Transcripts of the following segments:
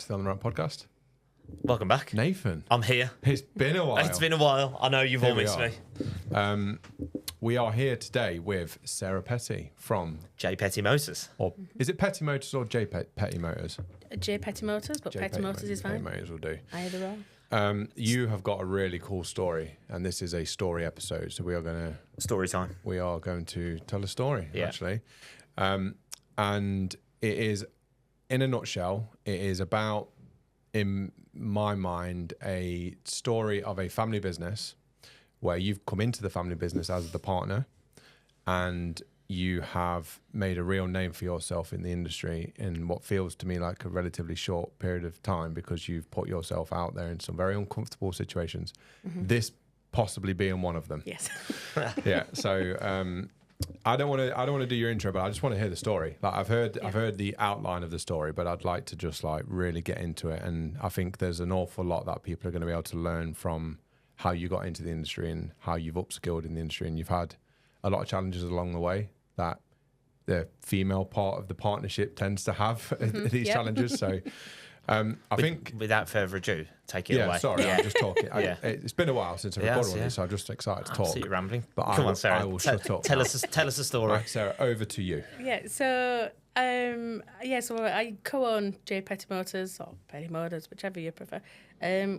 to the On the Ramp podcast. Welcome back. Nathan. I'm here. It's been a while. It's been a while. I know you've all missed me. We are here today with Sarah Petty from... J. Petty Motors. Or is it Petty Motors or J. Petty Motors? J. Petty Motors, but Petty Motors is fine. Petty Motors will do. Either or. You have got a really cool story, and this is a story episode, so we are going to tell a story, actually. And it is, in a nutshell, it is about, in my mind, a story of a family business where you've come into the family business as the partner and you have made a real name for yourself in the industry in what feels to me like a relatively short period of time, because you've put yourself out there in some very uncomfortable situations. Mm-hmm. This possibly being one of them. Yes. Yeah. So I don't want to do your intro, but I just want to hear the story. Like I've heard the outline of the story, but I'd like to just like really get into it. And I think there's an awful lot that people are going to be able to learn from how you got into the industry and how you've upskilled in the industry. And you've had a lot of challenges along the way that the female part of the partnership tends to have these challenges. So I think without further ado, take it away. Sorry, I'm just talking. It's been a while since I've recorded one of this, so I'm just excited to talk. Absolutely rambling. But Come on, Sarah. I will shut up. Tell us a story. Right, Sarah, over to you. Yeah. So so I co-own J. Petty Motors or Petty Motors, whichever you prefer,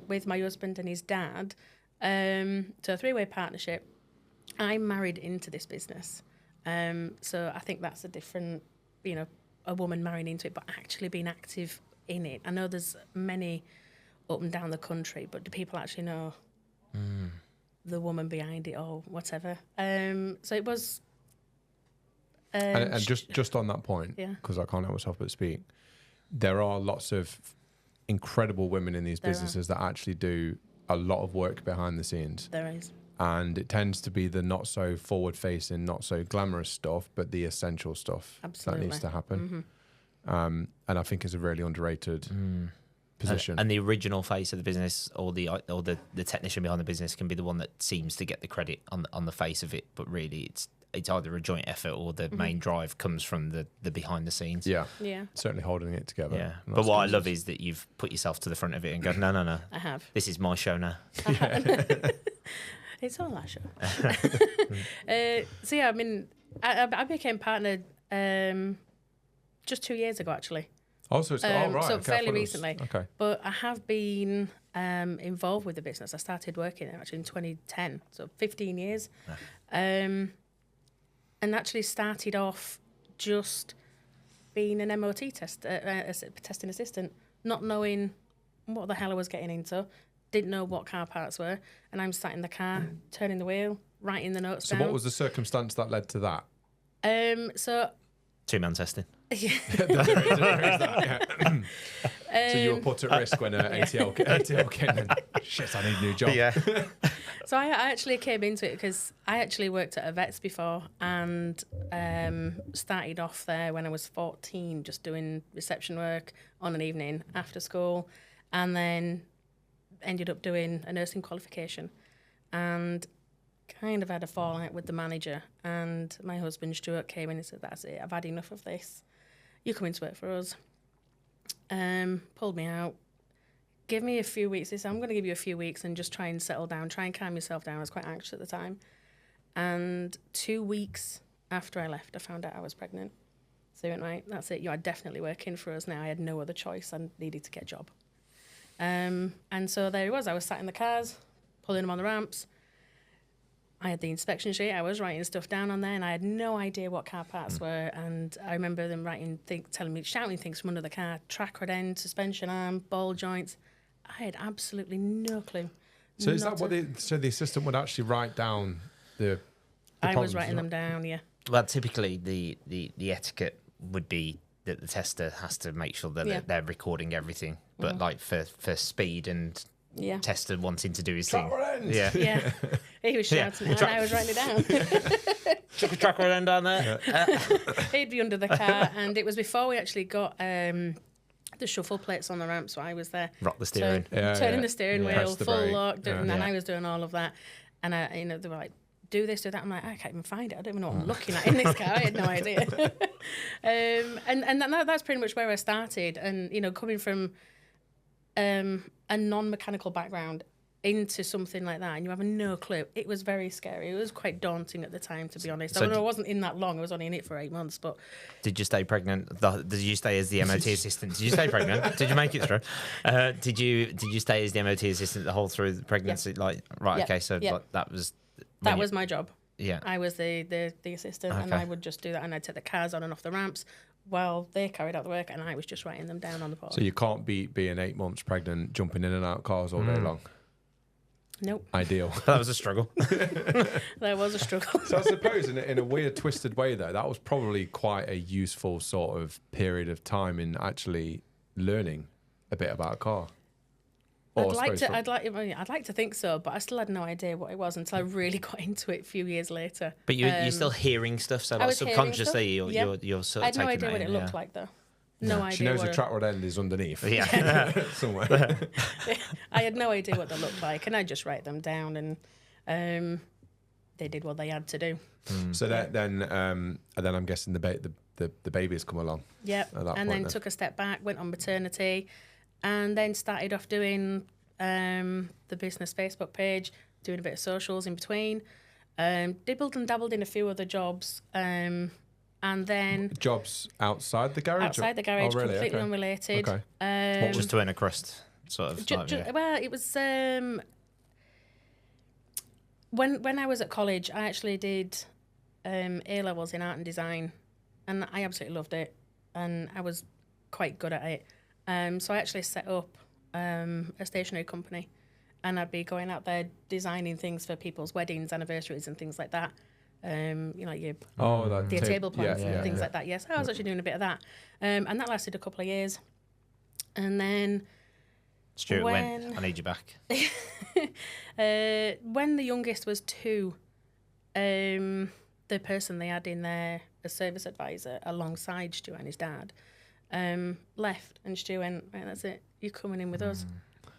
with my husband and his dad. So a three-way partnership. I'm married into this business. So I think that's a different, a woman marrying into it, but actually being active in it. I know there's many up and down the country, but do people actually know the woman behind it or whatever? So it was... and just on that point, because I can't help myself but speak, there are lots of incredible women in these businesses that actually do a lot of work behind the scenes. There is. And it tends to be the not so forward-facing, not so glamorous stuff, but the essential stuff that needs to happen. Mm-hmm. And I think it's a really underrated position. And the original face of the business, or the technician behind the business, can be the one that seems to get the credit on the face of it, but really it's either a joint effort or the main drive comes from the behind the scenes. Yeah. Certainly holding it together. Yeah. But what I love is that you've put yourself to the front of it and go, no. I have. This is my show now. It's all our show. I became partner just 2 years ago, actually. Oh, so it's right. So okay, fairly recently. Okay. But I have been involved with the business. I started working actually in 2010, so 15 years. And actually started off just being an MOT testing assistant, not knowing what the hell I was getting into. Didn't know what car parts were, and I'm sat in the car, turning the wheel, writing the notes down. So what was the circumstance that led to that? Two-man testing. So you were put at risk when ATL came in. Shit, I need a new job. Yeah. So I actually came into it because I actually worked at a vet's before and started off there when I was 14, just doing reception work on an evening after school, and then ended up doing a nursing qualification and kind of had a fallout with the manager, and my husband Stuart came in and said, "That's it, I've had enough of this. You come into work for us." Pulled me out. Give me a few weeks. He said, "I'm going to give you a few weeks and just try and settle down, try and calm yourself down." I was quite anxious at the time. And 2 weeks after I left, I found out I was pregnant. So he went, "Right, that's it. You are definitely working for us now." I had no other choice. I needed to get a job. And so there he was. I was sat in the cars, pulling them on the ramps. I had the inspection sheet. I was writing stuff down on there, and I had no idea what car parts were. And I remember them shouting things from under the car: track rod end, suspension arm, ball joints. I had absolutely no clue. So is that what the assistant would actually write down the I was writing them down, yeah. Well, typically the etiquette would be that the tester has to make sure that they're recording everything. But like for speed and tester wanting to do his thing. Yeah. He was shouting it and I was writing it down. Chuck a track rod end down there. He'd be under the car, and it was before we actually got the shuffle plates on the ramp, so I was there. Rock the steering. Turning the steering wheel, full brake. lock, and then I was doing all of that. And they were like, "Do this, do that." I'm like, I can't even find it. I don't even know what I'm looking at in this car. I had no idea. And that's pretty much where I started. And, coming from a non-mechanical background into something like that and you have no clue, it was very scary. It was quite daunting at the time, to be honest. I wasn't in that long. I was only in it for 8 months. But did you stay pregnant? Did you stay as the MOT assistant? Did you stay pregnant? Did you make it through? Did you stay as the MOT assistant the whole through the pregnancy? Yeah. Like, right, yeah. Okay, so yeah. like, that was my job. Yeah, I was the assistant, and I would just do that, and I'd take the cars on and off the ramps while they carried out the work, and I was just writing them down on the board. So you can't being 8 months pregnant, jumping in and out of cars all day long. Nope. Ideal. That was a struggle. There was a struggle. So I suppose in a weird, twisted way, though, that was probably quite a useful sort of period of time in actually learning a bit about a car. I'd like to think so, but I still had no idea what it was until I really got into it a few years later. But you're still hearing stuff, so like subconsciously you're sort of I had no idea what it looked like, though. No idea. She knows the track rod end is underneath. Yeah. Somewhere. I had no idea what they looked like, and I just write them down, and they did what they had to do. So then I'm guessing the babies come along. Yeah, and then took a step back, went on maternity, and then started off doing the business Facebook page, doing a bit of socials in between. Dibbled and dabbled in a few other jobs. And then jobs outside the garage? Outside the garage, really? completely unrelated. Okay. What was to earn a crust, sort of? Well, it was when I was at college, I actually did A levels in art and design, and I absolutely loved it, and I was quite good at it. So I actually set up a stationery company, and I'd be going out there designing things for people's weddings, anniversaries, and things like that. Your table plants and things like that. Yes, I was actually doing a bit of that, and that lasted a couple of years, and then Stuart went, I need you back. When the youngest was 2, the person they had in there as service advisor alongside Stu and his dad left, and Stu went, right, that's it, you're coming in with us.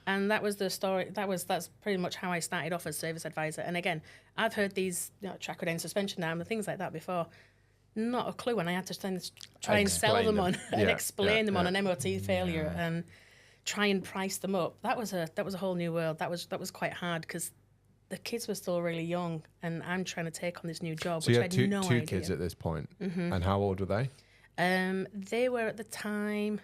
And that was the story. That's pretty much how I started off as service advisor. And again, I've heard these track rod end suspension arm and things like that before. Not a clue. And I had to try and sell them on and explain them on an MOT failure and try and price them up. That was a whole new world. That was quite hard because the kids were still really young, and I'm trying to take on this new job. So you had two kids at this point. And how old were they? They were at the time,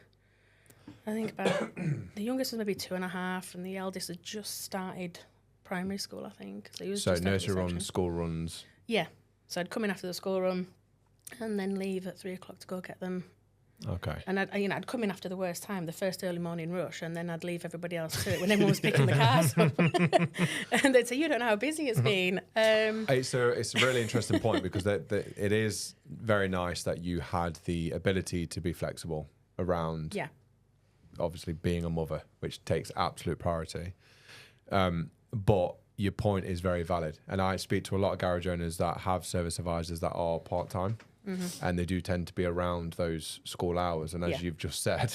I think about the youngest was maybe 2.5, and the eldest had just started primary school, I think. So he was just nursery runs, school runs. Yeah. So I'd come in after the school run, and then leave at 3 o'clock to go get them. Okay. And I'd come in after the worst time, the first early morning rush, and then I'd leave everybody else to it when everyone was picking the cars up. And they'd say, "You don't know how busy it's been." It's a really interesting point because it is very nice that you had the ability to be flexible around. Yeah. Obviously being a mother, which takes absolute priority. But your point is very valid. And I speak to a lot of garage owners that have service advisors that are part-time, and they do tend to be around those school hours. And as you've just said,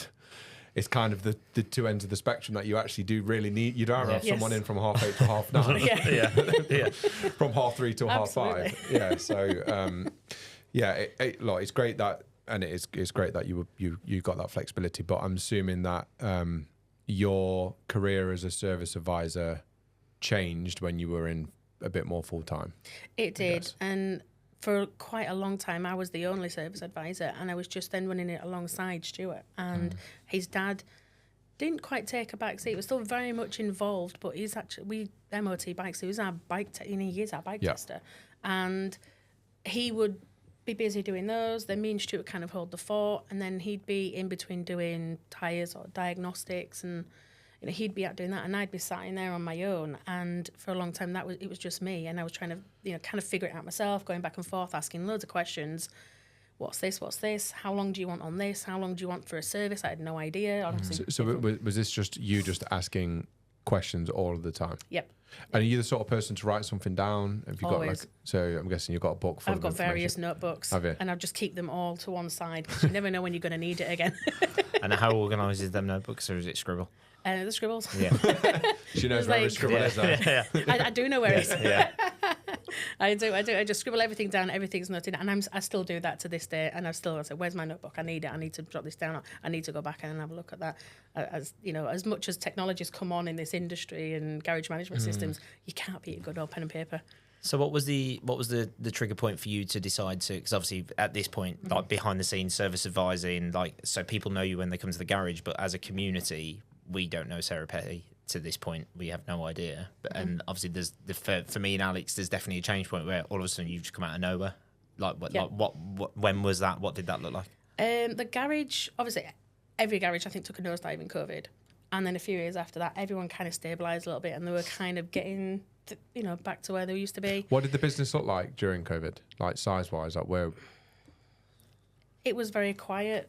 it's kind of the two ends of the spectrum that you actually do really need. You don't have someone in from 8:30 to 9:30. From 3:30 to 5:30. Yeah. So, it's great that, and it's great that you got that flexibility. But I'm assuming that your career as a service advisor changed when you were in a bit more full time. It did, and for quite a long time, I was the only service advisor, and I was just then running it alongside Stuart. And his dad didn't quite take a back seat. He was still very much involved, but he's actually MOT bikes. He was our bike. He is our bike tester, and he would be busy doing those. Then me and Stuart kind of hold the fort, and then he'd be in between doing tyres or diagnostics, and he'd be out doing that, and I'd be sat in there on my own. And for a long time, it was just me, and I was trying to kind of figure it out myself, going back and forth, asking loads of questions. What's this? How long do you want on this? How long do you want for a service? I had no idea. Honestly. So was this just you just asking questions all of the time? Yep. And are you the sort of person to write something down? Have you Always. got so I'm guessing you've got a book full I've of got information. various notebooks. Have you? And I'll just keep them all to one side because you never know when you're going to need it again. And how organised is them notebooks, or is it scribble? The scribbles. Yeah. She knows where his scribble is. I do know where it is. Yeah. I do. I just scribble everything down. Everything's noted, and I still do that to this day. And I say, "Where's my notebook? I need it. I need to jot this down. I need to go back and have a look at that." As you know, as much as technology's come on in this industry and garage management systems, you can't beat a good old pen and paper. So what was the trigger point for you to decide to? Because obviously at this point, like behind the scenes service advising, like so people know you when they come to the garage, but as a community, we don't know Sarah Petty to this point. We have no idea. But and obviously there's for me and Alex, there's definitely a change point where all of a sudden you've just come out of nowhere. Like what when was that? What did that look like? The garage, obviously, every garage I think took a nosedive in COVID, and then a few years after that, everyone kind of stabilised a little bit, and they were kind of getting back to where they used to be. What did the business look like during COVID, like size-wise? Like where? It was very quiet.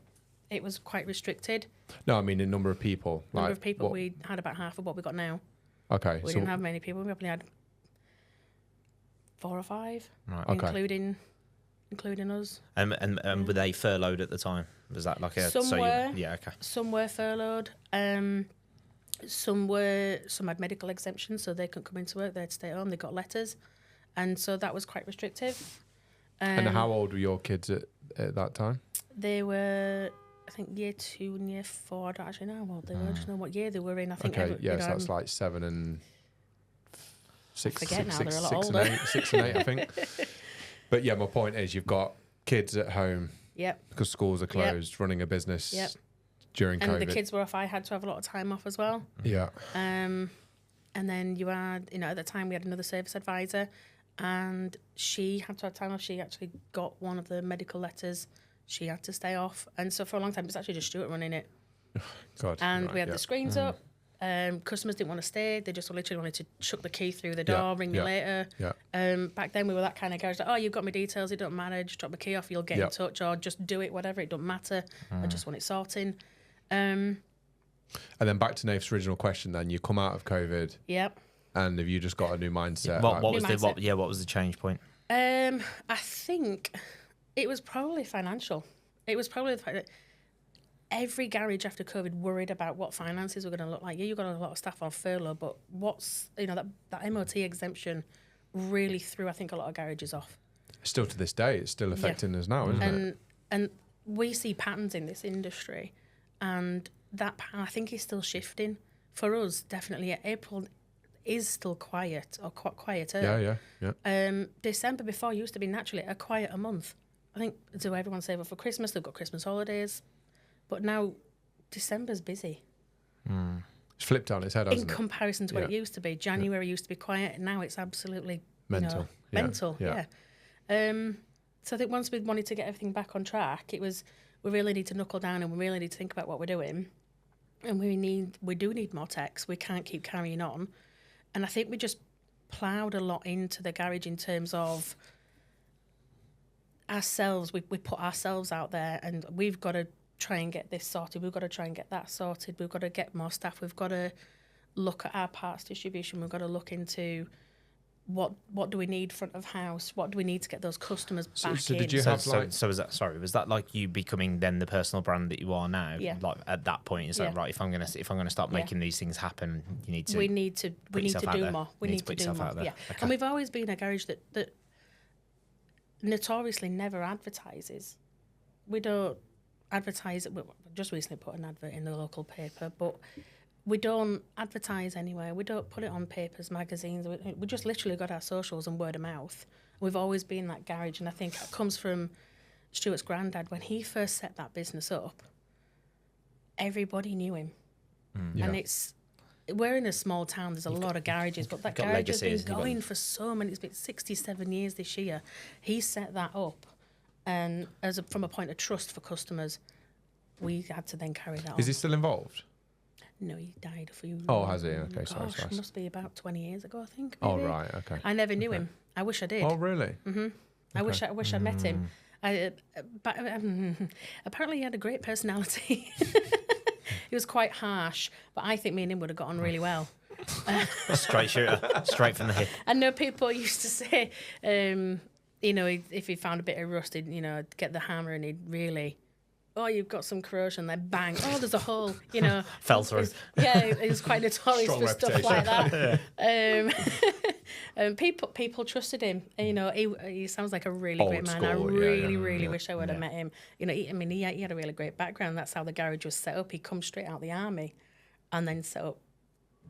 It was quite restricted. No, I mean in number of people. Number of people, we had about half of what we got now. Okay. We didn't have many people. We probably had 4 or 5, right. including us. And were they furloughed at the time? Was that like a... Some were. Yeah, okay. Some were furloughed. Some had medical exemptions, so they couldn't come into work. They had to stay at home. They got letters. And so that was quite restrictive. And how old were your kids at that time? They were, I think, year 2 and year 4. I don't actually know how old they were. I just know what year they were in. I think. Okay, yes, that's like 7 and 6. I forget now, they're a lot 6 older. and 8, 6 and 8, I think. But yeah, my point is you've got kids at home because schools are closed, running a business during COVID. And the kids were off. I had to have a lot of time off as well. Yeah. And then you had, at the time we had another service advisor, and she had to have time off. She actually got one of the medical letters. She had to stay off. And so for a long time, it was actually just Stuart running it. God. And we had the screens up. Customers didn't want to stay. They just literally wanted to chuck the key through the door, ring me later. Yeah. Back then, we were that kind of garage. Like, oh, you've got my details. It don't matter. Just drop the key off. You'll get in touch, or just do it. Whatever. It don't matter. I just want it sorting. And then back to Nath's original question. Then you come out of COVID. Yep. And have you just got a new mindset? What was the change point? I think it was probably financial. It was probably the fact that every garage after COVID worried about what finances were going to look like. Yeah, you got a lot of staff on furlough, but what's that MOT exemption really threw, I think, a lot of garages off. Still to this day, it's still affecting us now, isn't it? And we see patterns in this industry, and that pattern I think is still shifting. For us, definitely, April is still quiet or quieter. Yeah. December before used to be naturally a quieter month. I think so everyone save up for Christmas, they've got Christmas holidays. But now December's busy. It's flipped on its head, hasn't it? In comparison to what it used to be. January used to be quiet, now it's absolutely mental. Mental. So I think once we wanted to get everything back on track, it was we really need to knuckle down and we really need to think about what we're doing. And we do need more techs. We can't keep carrying on. And I think we just ploughed a lot into the garage in terms of ourselves. We put ourselves out there, and we've got to try and get this sorted. We've got to try and get that sorted. We've got to get more staff. We've got to look at our parts distribution. We've got to look into what do we need front of house? What do we need to get those customers back in? Did you have was that like you becoming then the personal brand that you are now? Yeah. Like at that point, it's like, right, if I'm gonna start making these things happen, you need to. We need to do more. We need to do more. Yeah. Okay. And we've always been a garage that notoriously never advertises. We don't advertise. We just recently put an advert in the local paper, but we don't advertise anywhere. We don't put it on papers, magazines. We just literally got our socials and word of mouth. We've always been that garage, and I think it comes from Stuart's granddad. When he first set that business up, everybody knew him. And we're in a small town. There's a lot of garages, but that garage has been going for so many. It's been 67 years this year. He set that up, and from a point of trust for customers, we had to then carry that on. Is he still involved? No, he died a few. Oh, has he? Okay, sorry. It must be about 20 years ago, I think. Maybe. Oh, right, okay. I never knew him. I wish I did. Oh, really? Mm-hmm. I wish I met him. But apparently he had a great personality. He was quite harsh, but I think me and him would have got on really well. Straight shooter, straight from the hip. I know people used to say, if he found a bit of rust, he'd get the hammer and he'd really oh, you've got some corrosion, then bang, oh, there's a hole, you know. Fell through. It was quite notorious Strong for stuff like reputation. that. People trusted him. You know, he sounds like a really Old great man. school, I yeah, really wish I would have met him. You know, he had a really great background. That's how the garage was set up. He come straight out of the army and then set up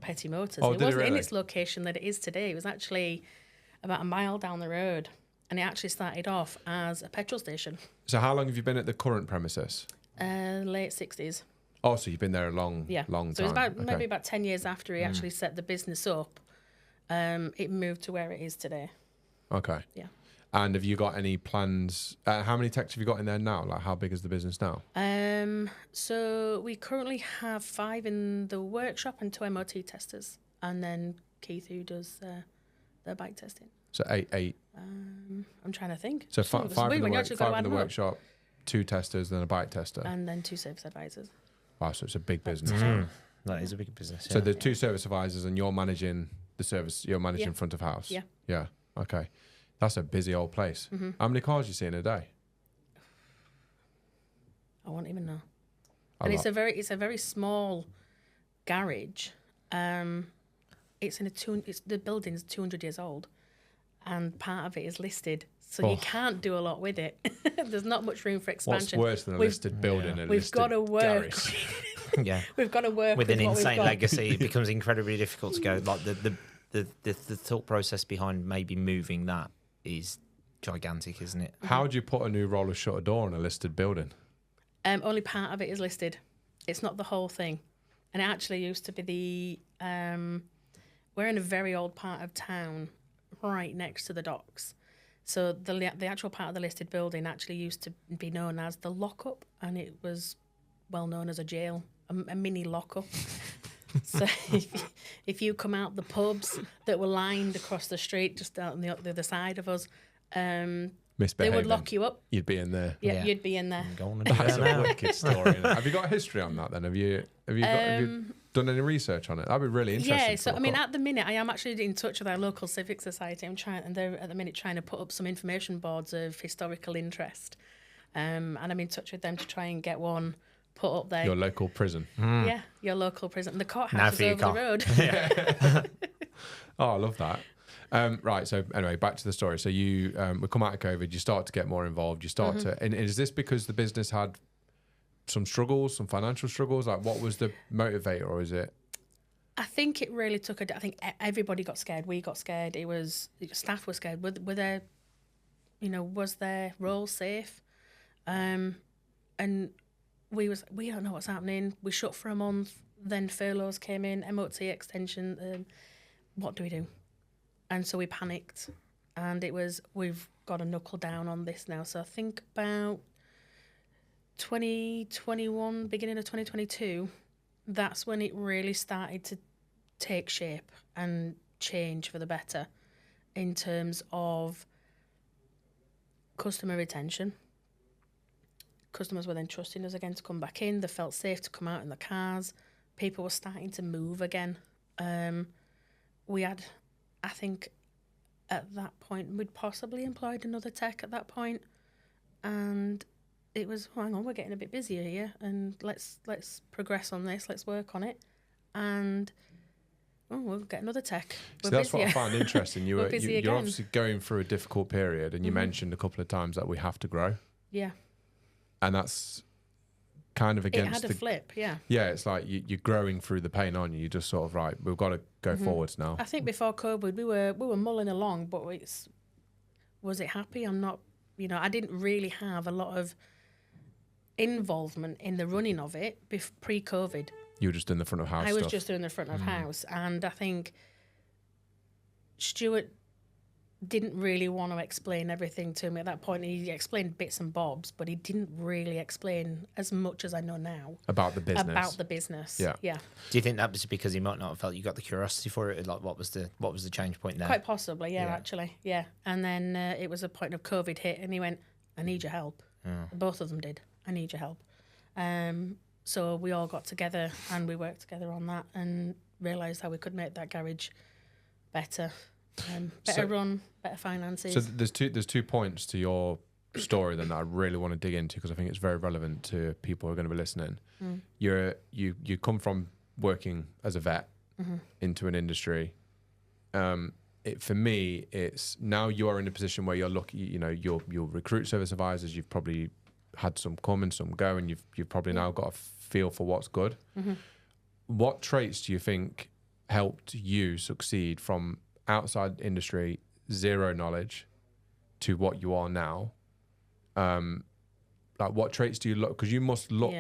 Petty Motors. Oh, it did he wasn't in really? its location that it is today. It was actually about a mile down the road. And it actually started off as a petrol station. So how long have you been at the current premises? Late 60s. Oh, so you've been there a long time. So it was maybe about 10 years after he actually set the business up. It moved to where it is today. Okay. Yeah. And have you got any plans? How many techs have you got in there now? Like, how big is the business now? So we currently have 5 in the workshop and 2 MOT testers. And then Keith, who does the bike testing. So eight. I'm trying to think. So five in the work. workshop, 2 testers, then a bike tester. And then 2 service advisors. Wow, so it's a big business. That is a big business. So there's 2 service advisors, and you're managing the service. You're managing Yeah. front of house. Yeah. Yeah. Okay. That's a busy old place. How many cars do you see in a day? I won't even know. A And lot. it's a very small garage. It's in the building's 200 years old, and part of it is listed, so you can't do a lot with it. There's not much room for expansion. What's worse than a listed building? A We've listed got to work. garage? Yeah. We've got to work With an what we've insane got. legacy, it becomes incredibly difficult to go. Like the thought process behind maybe moving that is gigantic, isn't it? How do you put a new roller shutter door in a listed building? Only part of it is listed. It's not the whole thing. And it actually used to be we're in a very old part of town, right next to the docks. So the actual part of the listed building actually used to be known as the lockup, and it was well known as a jail, a mini lockup. So if you come out the pubs that were lined across the street, just out on the other side of us, they would lock you up. You'd be in there. Yeah, you'd be in there. Go on and do That's that a now. wicked story. Isn't it? Have you got a history on that then? Have you done any research on it? That'd be really interesting. Yeah, to so I look mean, up. at the minute, I am actually in touch with our local civic society. And they're at the minute trying to put up some information boards of historical interest. And I'm in touch with them to try and get one put up there. Your local prison. Yeah, your local prison. The Now courthouse for is your over car. the road. Oh, I love that. Right. So anyway, back to the story. So you we come out of COVID. You start to get more involved. You start to. And is this because the business had some struggles, some financial struggles? Like, what was the motivator, or is it? I think it really took I think everybody got scared. We got scared. It was staff were scared. Were their, was their role safe? And we don't know what's happening. We shut for a month. Then furloughs came in. MOT extension. What do we do? And so we panicked, and we've got to knuckle down on this now. So I think about 2021, beginning of 2022, that's when it really started to take shape and change for the better in terms of customer retention. Customers were then trusting us again to come back in. They felt safe to come out in the cars. People were starting to move again. We had, I think, at that point, we'd possibly employed another tech at that point, and it was, hang on, we're getting a bit busier here, and let's progress on this, let's work on it, and we'll get another tech. So that's what I found interesting. You're again. obviously going through a difficult period, and you mentioned a couple of times that we have to grow, Yeah, and that's kind of against it had a flip. Yeah, it's like you're growing through the pain, aren't you? You're just sort of right. We've got to go forwards now. I think before COVID, we were mulling along, but was it happy? I'm not. I didn't really have a lot of involvement in the running of it pre-COVID. You were just in the front of house. I was stuff. just doing the front of house, and I think Stuart didn't really want to explain everything to me at that point. He explained bits and bobs, but he didn't really explain as much as I know now about the business. Yeah. Do you think that was because he might not have felt you got the curiosity for it? Like, what was the change point there? Quite possibly, actually, yeah. And then it was a point of COVID hit, and he went, "I need your help." Both of them did. "I need your help." So we all got together and we worked together on that and realised how we could make that garage better. Better run, better finances. So there's two points to your story then that I really want to dig into, because I think it's very relevant to people who are going to be listening. You come from working as a vet into an industry. For me, it's now you are in a position where you're looking, you'll recruit service advisors. You've probably had some come and some go, and you've probably now got a feel for what's good. What traits do you think helped you succeed from outside industry, zero knowledge, to what you are now? Like, what traits do you look? Because you must look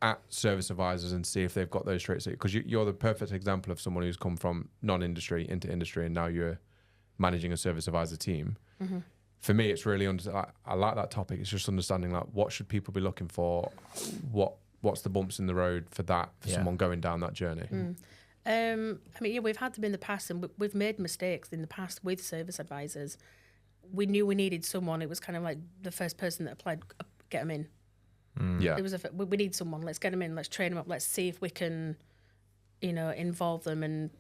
at service advisors and see if they've got those traits. Because you're the perfect example of someone who's come from non-industry into industry, and now you're managing a service advisor team. For me, it's really I like that topic. It's just understanding, like, what should people be looking for? What's the bumps in the road for someone going down that journey? I mean, we've had them in the past, and we've made mistakes in the past with service advisors. We knew we needed someone. It was kind of like the first person that applied, get them in. Yeah, it was we need someone. Let's get them in. Let's train them up. Let's see if we can, involve them and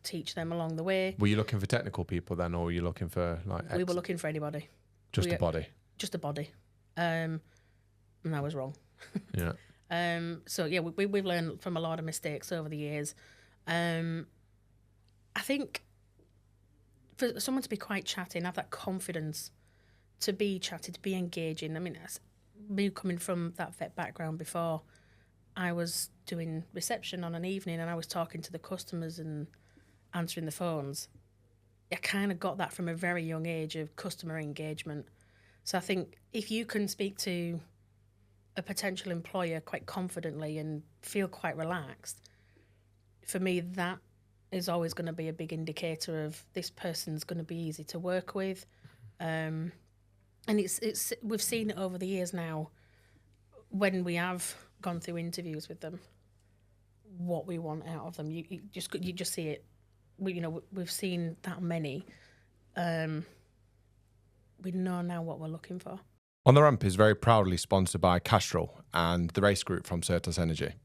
teach them along the way. Were you looking for technical people then, or were you looking for We were looking for anybody. Just a body. Just a body. And I was wrong. Yeah. So yeah, we've learned from a lot of mistakes over the years. I think for someone to be quite chatty and have that confidence to be chatty, to be engaging. I mean, me coming from that vet background before, I was doing reception on an evening and I was talking to the customers and answering the phones. I kind of got that from a very young age of customer engagement. So I think if you can speak to a potential employer quite confidently and feel quite relaxed, for me, that is always going to be a big indicator of this person's going to be easy to work with. And it's we've seen it over the years now when we have gone through interviews with them, what we want out of them. You just see it. We've seen that many. We know now what we're looking for. On the Ramp is very proudly sponsored by Castrol and the race group from Certus Energy.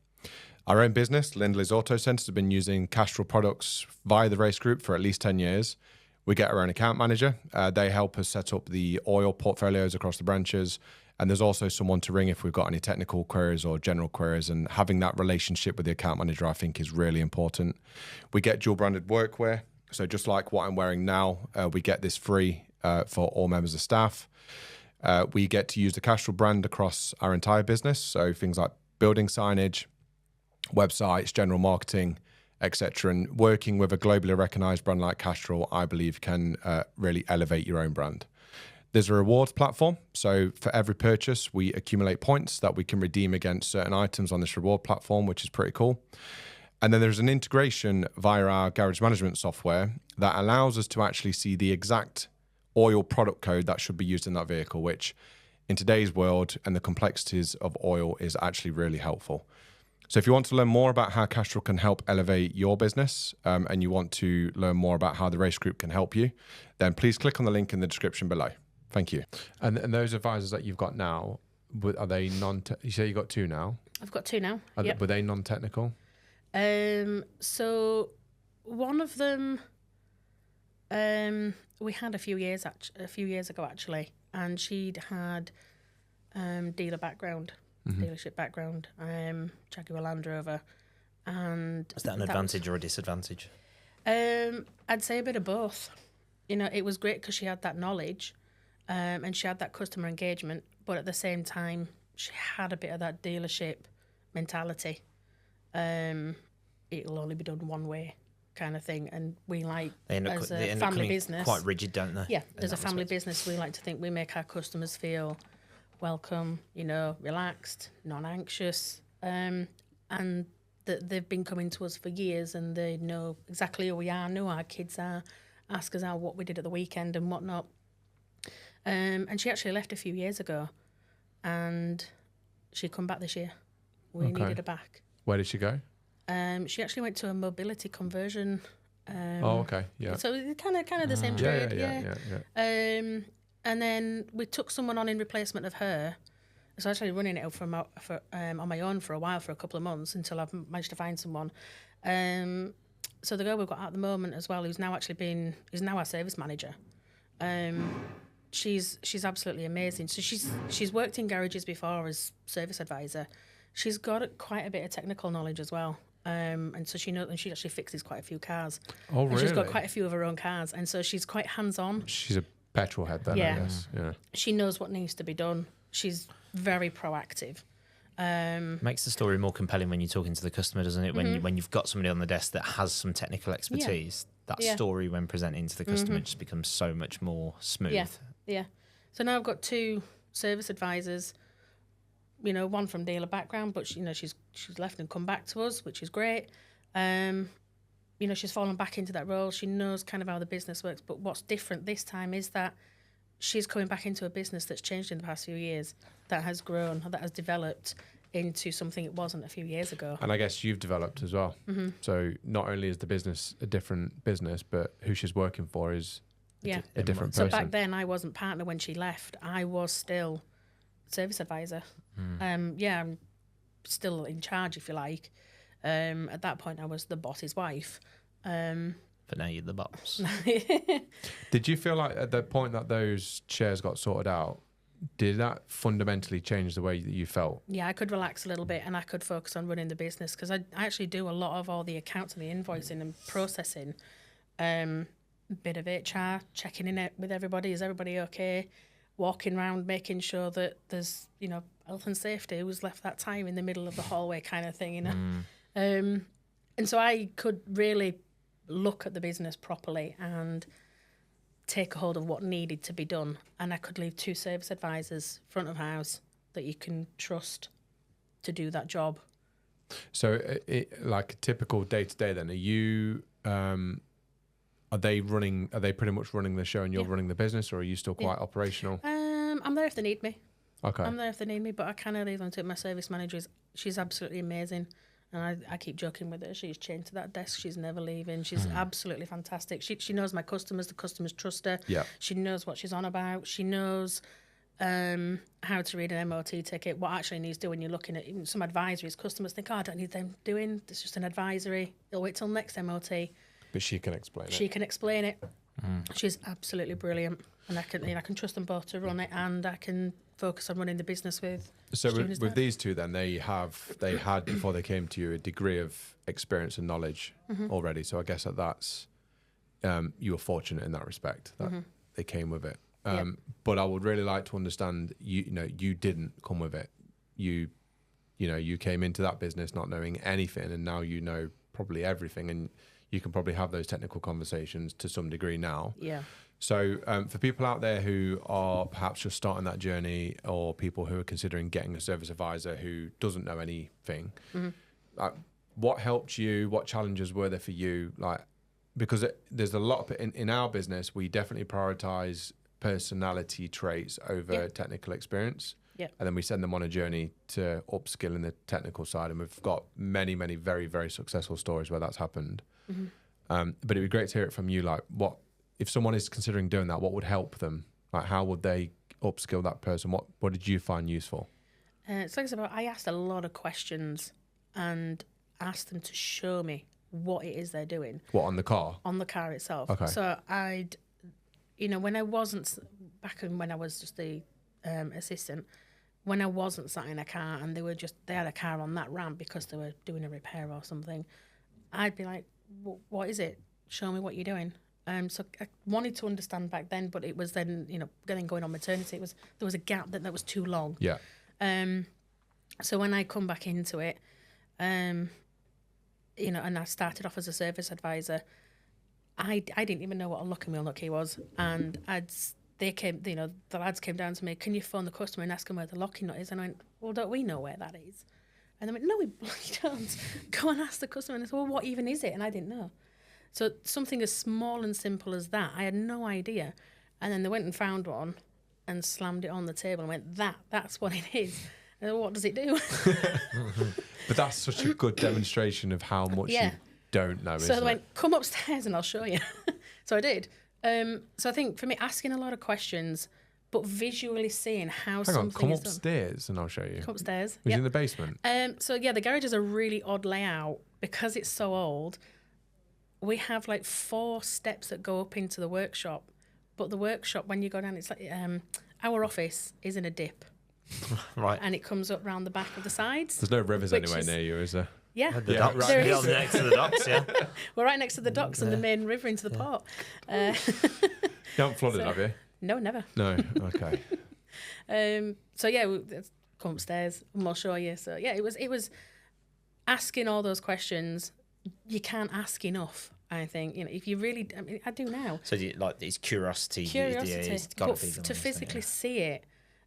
Our own business, Lindley's Auto Centres, have been using Castrol products via the race group for at least 10 years. We get our own account manager. They help us set up the oil portfolios across the branches. And there's also someone to ring if we've got any technical queries or general queries. And having that relationship with the account manager, I think, is really important. We get dual branded workwear. So just like what I'm wearing now, we get this free for all members of staff. We get to use the Castrol brand across our entire business. So things like building signage, websites, general marketing, etc. And working with a globally recognized brand like Castrol, I believe, can really elevate your own brand. There's a rewards platform. So for every purchase, we accumulate points that we can redeem against certain items on this reward platform, which is pretty cool. And then there's an integration via our garage management software that allows us to actually see the exact oil product code that should be used in that vehicle, which in today's world and the complexities of oil is actually really helpful. So if you want to learn more about how Castrol can help elevate your business and you want to learn more about how the race group can help you, then please click on the link in the description below. Thank you. And those advisors that you've got now, are they you say you got two now? I've got two now. Were they non-technical? So one of them, we had a few years ago actually, and she'd had dealer background. Dealership background, Jaguar Land Rover, and is that an advantage or a disadvantage? I'd say a bit of both. It was great because she had that knowledge, and she had that customer engagement, but at the same time, she had a bit of that dealership mentality. It'll only be done one way, kind of thing, and we as a family business, quite rigid, don't they? Yeah, as a family business, we like to think we make our customers feel welcome, relaxed, non-anxious, and that they've been coming to us for years and they know exactly who we are, know our kids are, ask us what we did at the weekend and whatnot. And she actually left a few years ago and she come back this year. We needed her back. Where did she go? She actually went to a mobility conversion. Okay, yeah. So kind of the same trade, yeah. And then we took someone on in replacement of her. So I was actually running it on my own for a while, for a couple of months, until I've managed to find someone. So the girl we've got at the moment as well, who's now our service manager. she's absolutely amazing. So she's worked in garages before as service advisor. She's got quite a bit of technical knowledge as well. And so she knows, and she actually fixes quite a few cars. Oh, really? And she's got quite a few of her own cars, and so she's quite hands-on. She's a petrol head then, I guess. Yeah. She knows what needs to be done. She's very proactive. Makes the story more compelling when you're talking to the customer, doesn't it? When you've got somebody on the desk that has some technical expertise, that story when presenting to the customer just becomes so much more smooth. Yeah. So now I've got 2 service advisors. You know, one from dealer background, but she's left and come back to us, which is great. You know, she's fallen back into that role. She knows kind of how the business works. But what's different this time is that she's coming back into a business that's changed in the past few years, that has grown, that has developed into something it wasn't a few years ago. And I guess you've developed as well. So not only is the business a different business, but who she's working for is a different person. So back then I wasn't partner when she left. I was still service advisor. I'm still in charge, if you like. At that point I was the boss's wife. But now you're the boss. Did you feel like at the point that those shares got sorted out, did that fundamentally change the way that you felt? Yeah, I could relax a little bit and I could focus on running the business, because I actually do a lot of all the accounts and the invoicing and processing. Bit of HR, checking in with everybody. Is everybody okay? Walking around, making sure that there's, health and safety. Who's left that time in the middle of the hallway kind of thing, And so I could really look at the business properly and take a hold of what needed to be done. And I could leave 2 service advisors front of house that you can trust to do that job. So like a typical day-to-day then, are you... Are they pretty much running the show and you're running the business, or are you still quite operational? I'm there if they need me. Okay. I'm there if they need me, but I kind of leave them to it. My service manager she's absolutely amazing. And I keep joking with her. She's chained to that desk. She's never leaving. She's absolutely fantastic. She knows my customers. The customers trust her. Yeah. She knows what she's on about. She knows how to read an MOT ticket, what actually needs doing. You're looking at even some advisories. Customers think, I don't need them doing. It's just an advisory. They'll wait till next MOT. But she can explain it. She can explain it. She's absolutely brilliant. And I can trust them both to run it, and I can focus on running the business with. So with these 2 then, they had before they came to you a degree of experience and knowledge already. So I guess that's you were fortunate in that respect that they came with it. But I would really like to understand you didn't come with it. You came into that business not knowing anything, and now you know probably everything, and you can probably have those technical conversations to some degree now. Yeah. So for people out there who are perhaps just starting that journey, or people who are considering getting a service advisor who doesn't know anything, what helped you? What challenges were there for you? Because there's a lot in our business, we definitely prioritize personality traits over technical experience. Yeah. And then we send them on a journey to upskill in the technical side. And we've got many, many very, very successful stories where that's happened. But it'd be great to hear it from you. What if someone is considering doing that, what would help them? How would they upskill that person? What did you find useful? So like I said, I asked a lot of questions and asked them to show me what it is they're doing. What, on the car? On the car itself. Okay. So when I wasn't, back when I was just the assistant, when I wasn't sat in a car and they had a car on that ramp because they were doing a repair or something, I'd be like, what is it? Show me what you're doing. So I wanted to understand back then, but it was then, going on maternity, there was a gap that was too long. Yeah. So when I come back into it, and I started off as a service advisor, I didn't even know what a locking wheel nut key was, and the lads came down to me, can you phone the customer and ask them where the locking nut is? And I went, well, don't we know where that is? And they went, no, we don't. Go and ask the customer. And I said, well, what even is it? And I didn't know. So something as small and simple as that, I had no idea. And then they went and found one and slammed it on the table and went, that's what it is. And I said, well, what does it do? But that's such a good demonstration of how much you don't know, So they went, come upstairs and I'll show you. So I did. So I think for me, asking a lot of questions, but visually seeing how something is done. Come upstairs and I'll show you. Come upstairs. Was in the basement? So the garage is a really odd layout because it's so old. We have 4 steps that go up into the workshop, But the workshop, when you go down, it's like our office is in a dip. Right. And it comes up round the back of the sides. There's no rivers anywhere near you, is there? Yeah. The docks. right. There is. Next to the docks, yeah. We're right next to the docks and the main river into the port. You haven't flooded, have you? No, never. No. Okay. So yeah, let's come upstairs and we'll show you. So yeah, it was asking all those questions. You can't ask enough. I think, you know, if you really, I mean, I do now. So it's curiosity. It's got but to be to physically see it,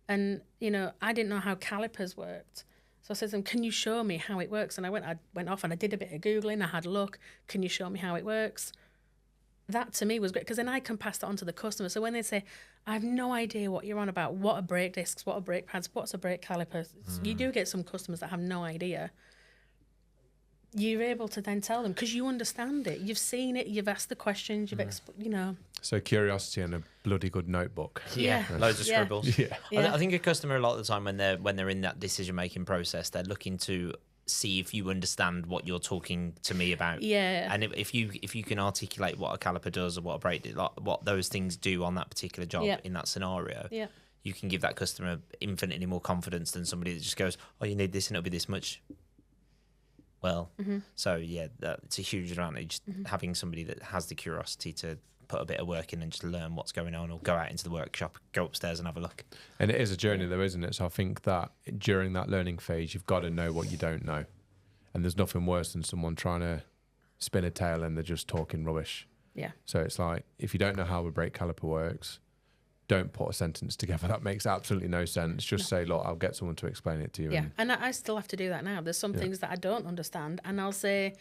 and you know, I didn't know how calipers worked. So I said to them, "Can you show me how it works?" And I went off and I did a bit of googling. I had a look. Can you show me how it works? That to me was great because then I can pass that on to the customer. So when they say, "I have no idea what you're on about. What are brake discs? What are brake pads? What's a brake caliper?" You do get some customers that have no idea. You're able to then tell them because you understand it. You've seen it. You've asked the questions. You've you know. So curiosity and a bloody good notebook. Yeah, loads of scribbles. Yeah. I think a customer a lot of the time when they're in that decision making process, they're looking to see if you understand what you're talking to me about. Yeah. And if you can articulate what a caliper does or what a brake, like what those things do on that particular job in that scenario. Yeah. You can give that customer infinitely more confidence than somebody that just goes, "Oh, you need this and it'll be this much." Well, so yeah, it's a huge advantage having somebody that has the curiosity to put a bit of work in and just learn what's going on, or go out into the workshop, go upstairs and have a look. And it is a journey though, isn't it? So I think that during that learning phase, you've got to know what you don't know. And there's nothing worse than someone trying to spin a tale and they're just talking rubbish. Yeah. So it's like, if you don't know how a brake caliper works, don't put a sentence together. That makes absolutely no sense. Just say, look, I'll get someone to explain it to you. Yeah, and I still have to do that now. There's some things that I don't understand, and I'll say,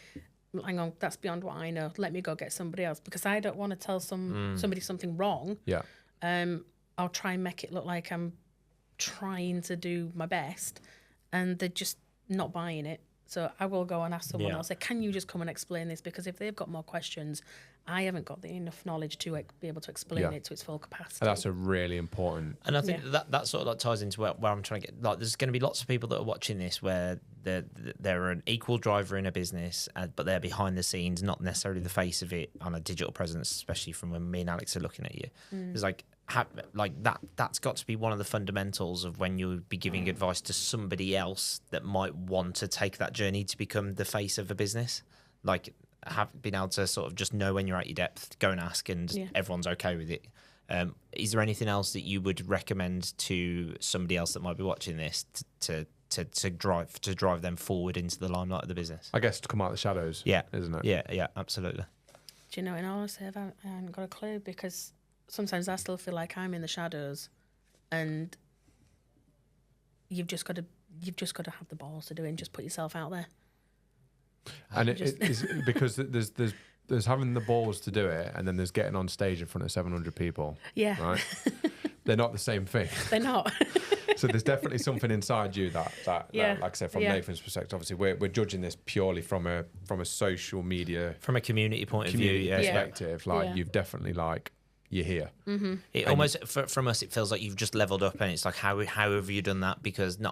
hang on, that's beyond what I know. Let me go get somebody else, because I don't want to tell somebody something wrong. Yeah. I'll try and make it look like I'm trying to do my best, and they're just not buying it. So I will go and ask someone. I'll say, can you just come and explain this? Because if they've got more questions, I haven't got enough knowledge to be able to explain it to its full capacity. And that's a really important. And I think that sort of like ties into where I'm trying to get. Like, there's going to be lots of people that are watching this where they're an equal driver in a business, but they're behind the scenes, not necessarily the face of it on a digital presence. Especially from when me and Alex are looking at you, it's like that's got to be one of the fundamentals of when you'll be giving advice to somebody else that might want to take that journey to become the face of a business. Like, have been able to sort of just know when you're at your depth, go and ask, and everyone's okay with it. Is there anything else that you would recommend to somebody else that might be watching this to drive them forward into the limelight of the business? I guess to come out of the shadows. Yeah, isn't it? Yeah, absolutely. Do you know? In all honesty, I haven't got a clue, because sometimes I still feel like I'm in the shadows, and you've just got to have the balls to do it and just put yourself out there. And it is because there's having the balls to do it, and then there's getting on stage in front of 700 people. Yeah. Right. They're not the same thing. They're not. So there's definitely something inside you that like I said, from Nathan's perspective, obviously we're judging this purely from a social media, from a community point of view, perspective. Like you've definitely you're here. Mm-hmm. It almost from us, it feels like you've just leveled up, and it's like how have you done that? Because I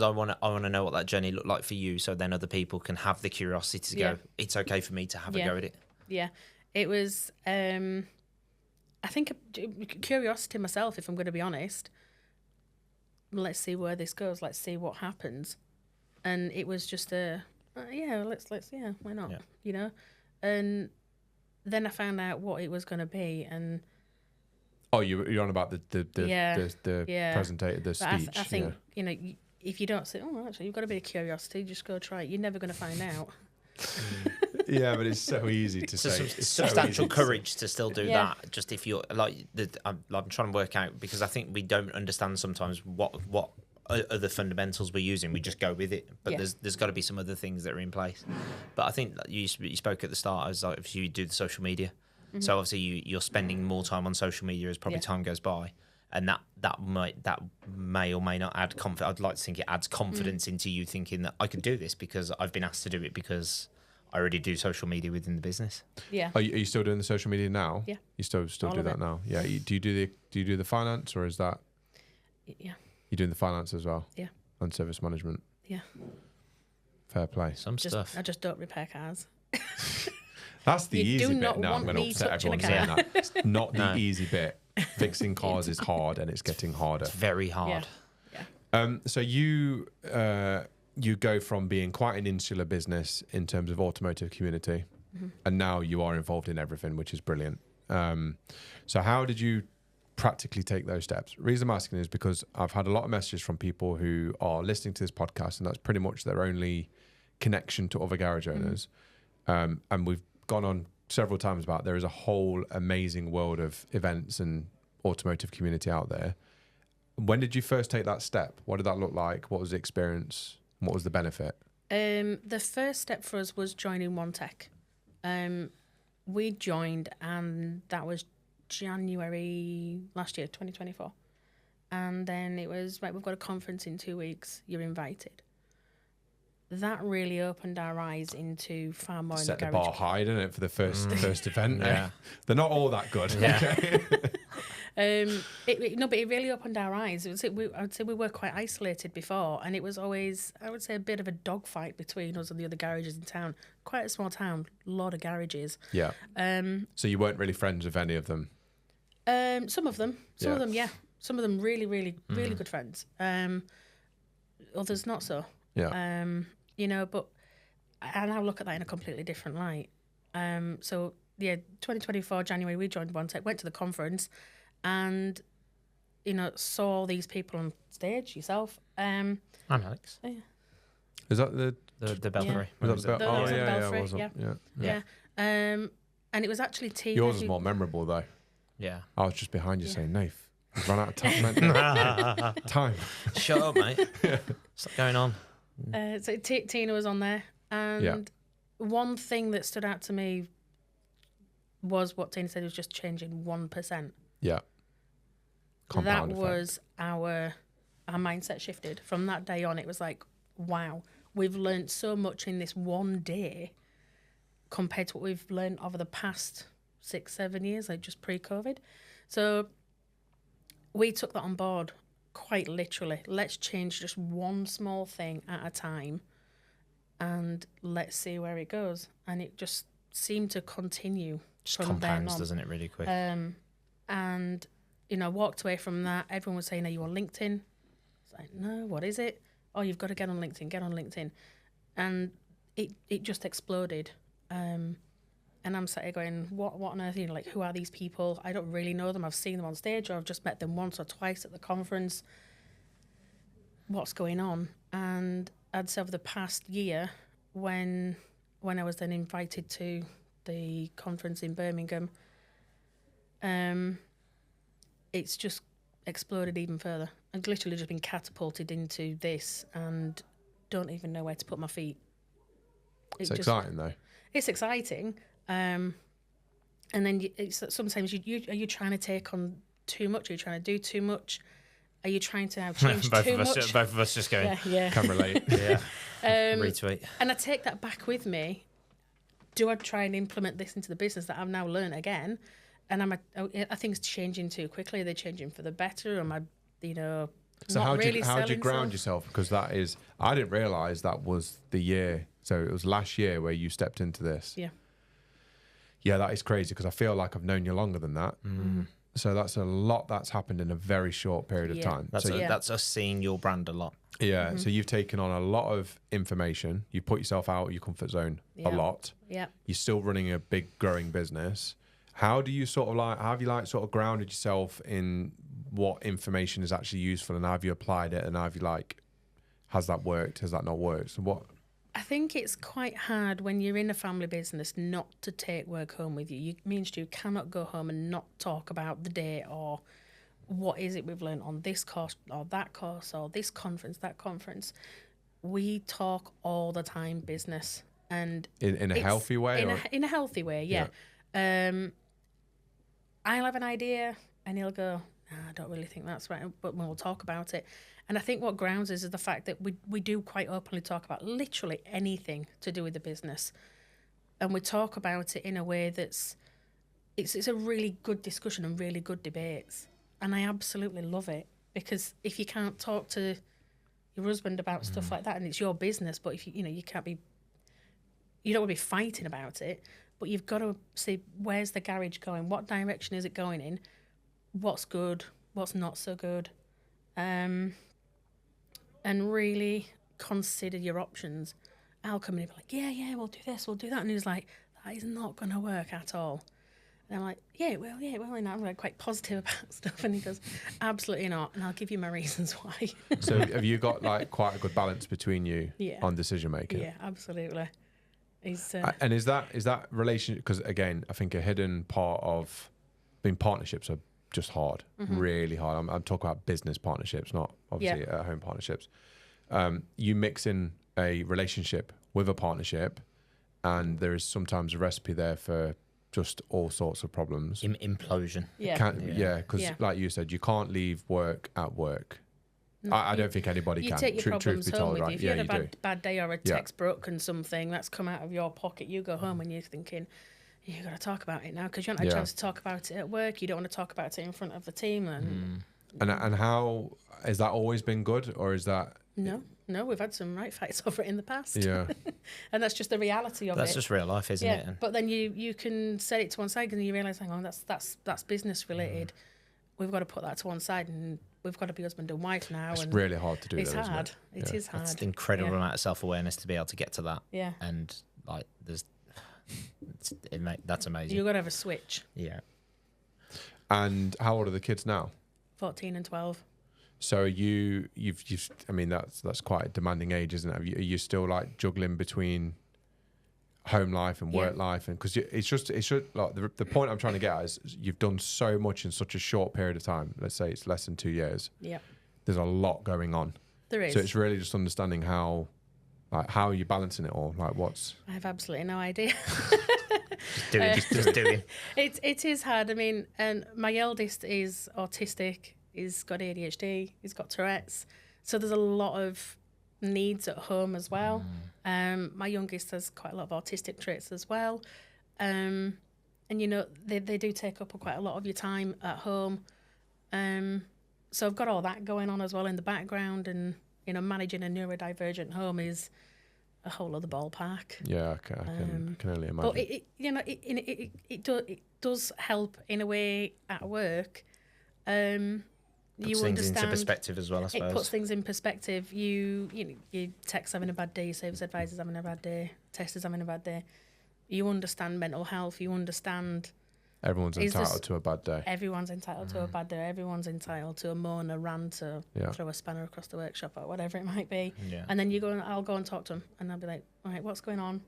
want to know what that journey looked like for you, so then other people can have the curiosity to go, it's okay for me to have a go at it. Yeah, it was. I think curiosity myself, if I'm going to be honest. Let's see where this goes. Let's see what happens, and it was just let's why not? You know, and then I found out what it was going to be, and you're on about the presentator, the speech. I think you know, if you don't say, actually, you've got a bit of curiosity, just go try it. You're never going to find out. Yeah, but it's so easy to say. It's substantial courage to still do that. Just if you're I'm trying to work out, because I think we don't understand sometimes what other fundamentals we're using. We just go with it, but there's got to be some other things that are in place. But I think you spoke at the start as like if you do the social media, so obviously you're spending more time on social media as probably time goes by, and that may or may not add confidence. I'd like to think it adds confidence into you thinking that I can do this because I've been asked to do it because I already do social media within the business. Yeah. Are you still doing the social media now? Yeah. You still do that now? Yeah. Do you do the finance, or is that? Yeah. You're doing the finance as well? Yeah. And service management? Yeah. Fair play. Stuff. I just don't repair cars. That's the You do easy bit. not No, I'm want going to me upset touching a everyone saying car. that. It's not the easy bit. Fixing cars is hard, and it's getting harder. It's very hard. So you go from being quite an insular business in terms of automotive community, and now you are involved in everything, which is brilliant. So how did you practically take those steps? The reason I'm asking is because I've had a lot of messages from people who are listening to this podcast, and that's pretty much their only connection to other garage owners. And we've gone on several times about there is a whole amazing world of events and automotive community out there. When did you first take that step? What did that look like? What was the experience? What was the benefit? The first step for us was joining One Tech. We joined, and that was January last year, 2024. And then it was, right, we've got a conference in 2 weeks. You're invited. That really opened our eyes into far more. Set in the garage. bar high, didn't it, for the first event? Yeah. They're not all that good. Yeah. Okay. But it really opened our eyes. I would say we were quite isolated before, and it was always, I would say, a bit of a dogfight between us and the other garages in town. Quite a small town, a lot of garages. Yeah. So you weren't really friends with any of them? Some of them, yeah. Some of them really, really, really good friends. Others not so. Yeah. But I now look at that in a completely different light. 2024 January, we joined One Tech, went to the conference, and saw all these people on stage. Yourself, I'm Alex. Yeah. Is that the Belfry? Was that the Oh, yeah, Belfry, it was. yeah. And it was actually Tina. Yours was more memorable though. Yeah. I was just behind you saying, Nath, we've run out of time. Time. Shut up, mate. What's going on? So Tina was on there, and one thing that stood out to me was what Tina said was just changing 1%. Yeah. Compound that effect. was our mindset shifted. From that day on, it was like, wow, we've learned so much in this one day compared to what we've learned over the past 6-7 years, like just pre-COVID. So we took that on board quite literally. Let's change just one small thing at a time and let's see where it goes. And it just seemed to continue Just from then compounds, on. doesn't it, really quick? And walked away from that. Everyone was saying, are you on LinkedIn? It's like, no, what is it? Oh, you've got to get on LinkedIn. And it just exploded. And I'm sat here going, what on earth? Who are these people? I don't really know them. I've seen them on stage, or I've just met them once or twice at the conference. What's going on? And I'd say over the past year, when I was then invited to the conference in Birmingham, it's just exploded even further. I've literally just been catapulted into this and don't even know where to put my feet. It's exciting though. It's exciting. And then sometimes are you trying to take on too much? Are you trying to do too much? Are you trying to now change too much? Both of us just going, Yeah. Can relate. yeah. Retweet. And I take that back with me. Do I try and implement this into the business that I've now learned again? And are things changing too quickly? Are they changing for the better? Am I, So not how really do you ground selling yourself? Because I didn't realise that was the year. So it was last year where you stepped into this. Yeah. Yeah, that is crazy because I feel like I've known you longer than that. So that's a lot that's happened in a very short period of time. That's us seeing your brand a lot. Yeah. So you've taken on a lot of information. You put yourself out of your comfort zone a lot. Yeah. You're still running a big growing business. How do you how have you grounded yourself in what information is actually useful, and have you applied it, and have you has that worked? Has that not worked? So what? I think it's quite hard when you're in a family business not to take work home with you. You cannot go home and not talk about the day or what is it we've learned on this course or that course or this conference, that conference. We talk all the time business, and In a healthy way? In a healthy way, yeah. I'll have an idea and he'll go, I don't really think that's right, but we'll talk about it. And I think what grounds us is the fact that we do quite openly talk about literally anything to do with the business. And we talk about it in a way that's, it's a really good discussion and really good debates. And I absolutely love it, because if you can't talk to your husband about stuff like that, and it's your business, but if you can't be, you don't want to be fighting about it, but you've got to see where's the garage going, what direction is it going in, what's good, what's not so good, and really consider your options. I'll come in and be like, yeah, we'll do this, we'll do that. And he's like, that is not going to work at all. And I'm like, yeah, it will. And I'm like quite positive about stuff. And he goes, absolutely not. And I'll give you my reasons why. So have you got like quite a good balance between you on decision making? Yeah, absolutely. And is that relationship, because again, I think a hidden part of partnerships are just hard, really hard. I'm talking about business partnerships, not obviously at home partnerships. You mix in a relationship with a partnership, and there is sometimes a recipe there for just all sorts of problems. Implosion. Because like you said, you can't leave work at work. I don't think anybody can. You take your problems home with you. If you had a bad day or a text broken something that's come out of your pocket, you go home and you're thinking, you've got to talk about it now, because you don't have a chance to talk about it at work. You don't want to talk about it in front of the team. And how, has that always been good, or is that... No, we've had some right fights over it in the past. Yeah. And that's just the reality of it. That's just real life, isn't it? But then you can set it to one side and you realise, hang on, that's business related. We've got to put that to one side, and we've got to be husband and wife now. It's really hard to do. It's hard. It is hard. It's an incredible amount of self-awareness to be able to get to that. Yeah. And like, that's amazing. You've got to have a switch. Yeah. And how old are the kids now? 14 and 12. So you've I mean, that's quite a demanding age, isn't it? Are you still like juggling between home life and work life? And because it's just like the point I'm trying to get at is you've done so much in such a short period of time. Let's say it's less than 2 years. Yeah. There's a lot going on. There is. So it's really just understanding how are you balancing it all? Like what's... I have absolutely no idea. Just doing. It is hard. I mean, and my eldest is autistic. He's got ADHD. He's got Tourette's. So there's a lot of needs at home as well. My youngest has quite a lot of autistic traits as well. And you know, they do take up quite a lot of your time at home. So I've got all that going on as well in the background, and you know, managing a neurodivergent home is a whole other ballpark. Yeah, I can only imagine. But it does help in a way at work. Puts things into perspective as well, I suppose. It puts things in perspective. You text having a bad day, service advisor's having a bad day, tester's having a bad day. You understand mental health. You understand. Everyone's entitled to a bad day. Everyone's entitled to a bad day. Everyone's entitled to a moan, a rant, to throw a spanner across the workshop or whatever it might be. Yeah. And then I'll go and talk to them, and I'll be like, all right, what's going on?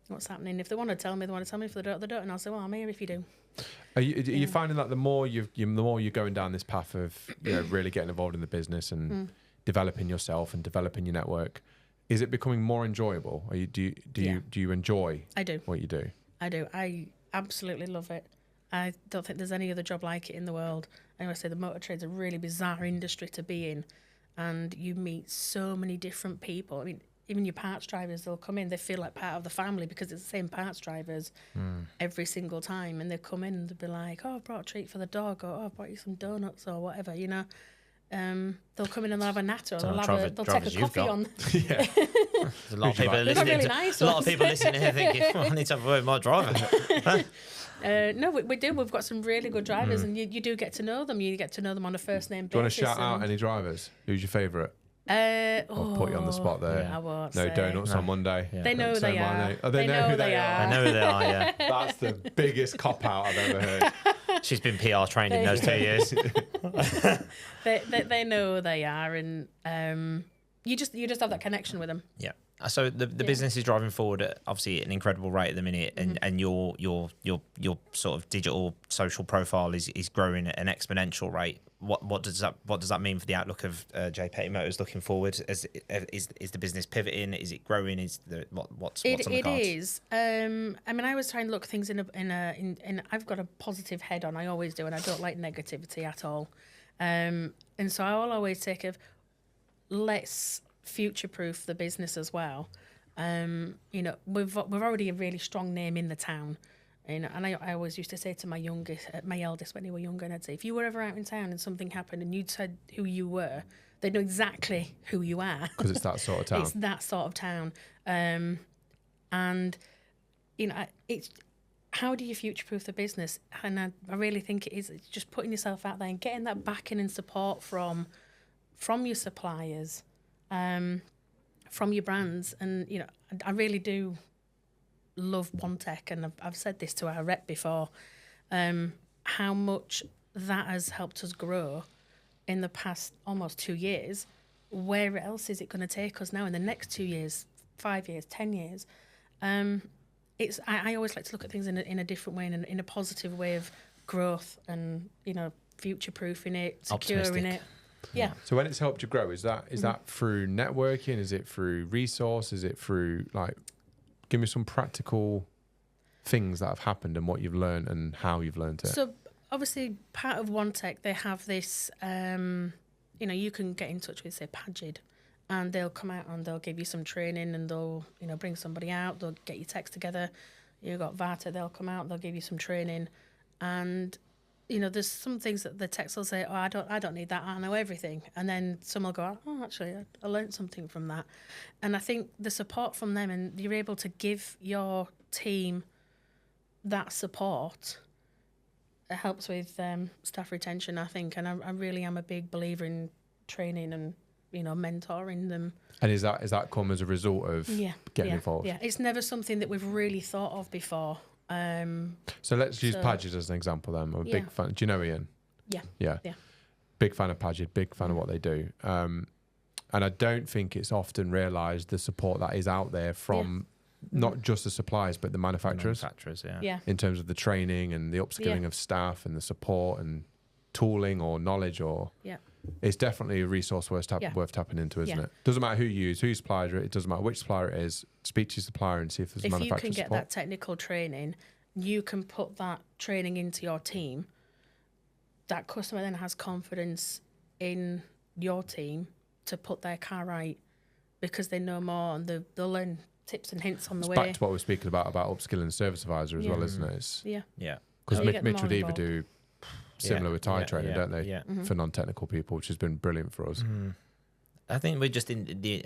What's happening? If they want to tell me, they want to tell me. If they don't, they don't. And I'll say, well, I'm here if you do. Are you finding that the more you're going down this path of really getting involved in the business and developing yourself and developing your network, is it becoming more enjoyable? Do you enjoy what you do? I do. I absolutely love it. I don't think there's any other job like it in the world. I always say the motor trade's a really bizarre industry to be in, and you meet so many different people. I mean, even your parts drivers, they'll come in, they feel like part of the family because it's the same parts drivers every single time. And they come in and they'll be like, oh, I brought a treat for the dog, or oh, I brought you some donuts or whatever, you know. They'll come in and they'll have a natter, or they'll take a coffee on. Yeah. There's a lot of people listening. Really nice a lot of people listening here thinking, I need to have a word with my driver. No, we do. We've got some really good drivers, and you do get to know them. You get to know them on a first name basis. Do you want to shout out any drivers? Who's your favourite? I'll put you on the spot there. Yeah. I won't no donuts on Monday. Yeah. They know who they are. Oh, they know who they are. I know who they are, yeah. That's the biggest cop-out I've ever heard. She's been PR trained in those 2 years. They know who they are, and you just have that connection with them. Yeah. So the business is driving forward at obviously an incredible rate at the minute, and your sort of digital social profile is growing at an exponential rate. What does that mean for the outlook of J Petty Motors looking forward? Is the business pivoting? Is it growing? Is the what's on the cards? It is. I mean, I always try and look things in. I've got a positive head on. I always do, and I don't like negativity at all. And so I'll always take let's future-proof the business as well. You know, we've already a really strong name in the town. You know, and I always used to say to my eldest when they were younger, and I'd say, if you were ever out in town and something happened and you'd said who you were, they'd know exactly who you are. Because it's that sort of town. It's that sort of town. And it's how do you future-proof the business? And I really think it's just putting yourself out there and getting that backing and support from your suppliers, from your brands. And, I really do love OneTech, and I've said this to our rep before, how much that has helped us grow in the past almost 2 years. Where else is it going to take us now in the next 2 years, 5 years, 10 years? I always like to look at things in a different way, in a positive way of growth and, future-proofing it, securing it. Yeah. So when it's helped you grow, is that through networking? Is it through resource? Is it through, give me some practical things that have happened and what you've learned and how you've learned it? So obviously part of OneTech, they have this, you can get in touch with, say, Pagid, and they'll come out and they'll give you some training, and they'll, bring somebody out, they'll get your techs together. You've got Vata, they'll come out, they'll give you some training. And, there's some things that the techs will say, oh, I don't need that, I know everything. And then some will go, oh, actually, I learned something from that. And I think the support from them, and you're able to give your team that support, it helps with staff retention, I think. And I really am a big believer in training and, mentoring them. And is that come as a result of getting involved? Yeah, it's never something that we've really thought of before. So let's use Pagid as an example then. I'm a big fan. Do you know Ian? Yeah. Big fan of Pagid, big fan of what they do. And I don't think it's often realised the support that is out there from not just the suppliers, but the manufacturers. In terms of the training and the upskilling of staff and the support and tooling or knowledge it's definitely a resource worth tapping into, isn't it? Doesn't matter who you use, who your supplier, it doesn't matter which supplier it is. Speak to your supplier and see if there's manufacturer support. If you can get that technical training, you can put that training into your team. That customer then has confidence in your team to put their car right because they know more, and they'll learn tips and hints on the way. Back to what we're speaking about upskilling service advisor as well, isn't it? Because Mitchell Diva do similar with tyre training, don't they? For non-technical people, which has been brilliant for us. I think we're just in the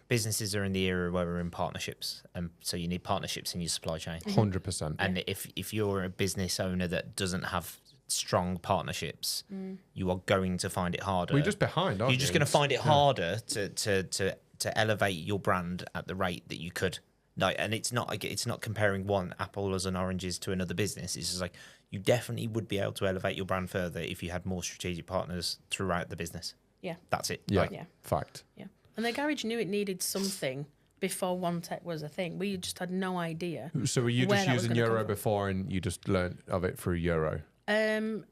businesses are in the era where we're in partnerships, and so you need partnerships in your supply chain. 100%. And if you're a business owner that doesn't have strong partnerships, you are going to find it harder. We're just behind, aren't you? You're just going to find it harder to elevate your brand at the rate that you could. And it's not comparing one apples and oranges to another business. It's just you definitely would be able to elevate your brand further if you had more strategic partners throughout the business. Yeah. That's it. Fact. Yeah. And the garage knew it needed something before OneTech was a thing. We just had no idea. So were you just using Euro before and you just learned of it through Euro? Our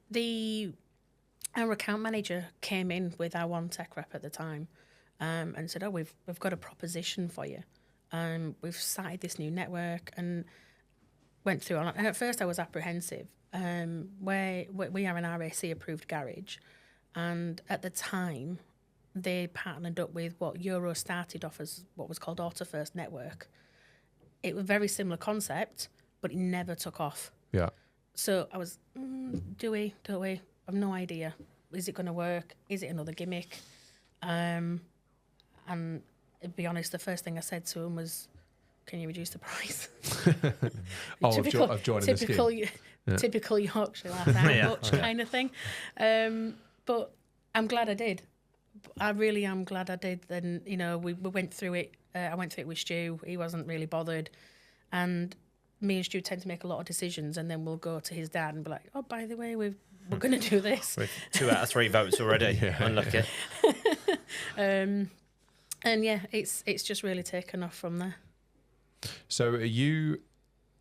account manager came in with our OneTech rep at the time and said, we've got a proposition for you. We've started this new network, and went through. And at first I was apprehensive. We are an RAC approved garage, and at the time they partnered up with what Euro started off as what was called Auto First Network. It was a very similar concept, but it never took off. Yeah. So I was, do we? Don't we? I've no idea. Is it going to work? Is it another gimmick? And to be honest, the first thing I said to him was, can you reduce the price? Of joining the scheme. Typical Yorkshire laugh out much kind of thing. But I'm glad I did. I really am glad I did. Then, we went through it. I went through it with Stu. He wasn't really bothered. And me and Stu tend to make a lot of decisions, and then we'll go to his dad and be like, oh, by the way, we're going to do this. With 2 out of 3 votes already. Unlucky. And it's just really taken off from there. So are you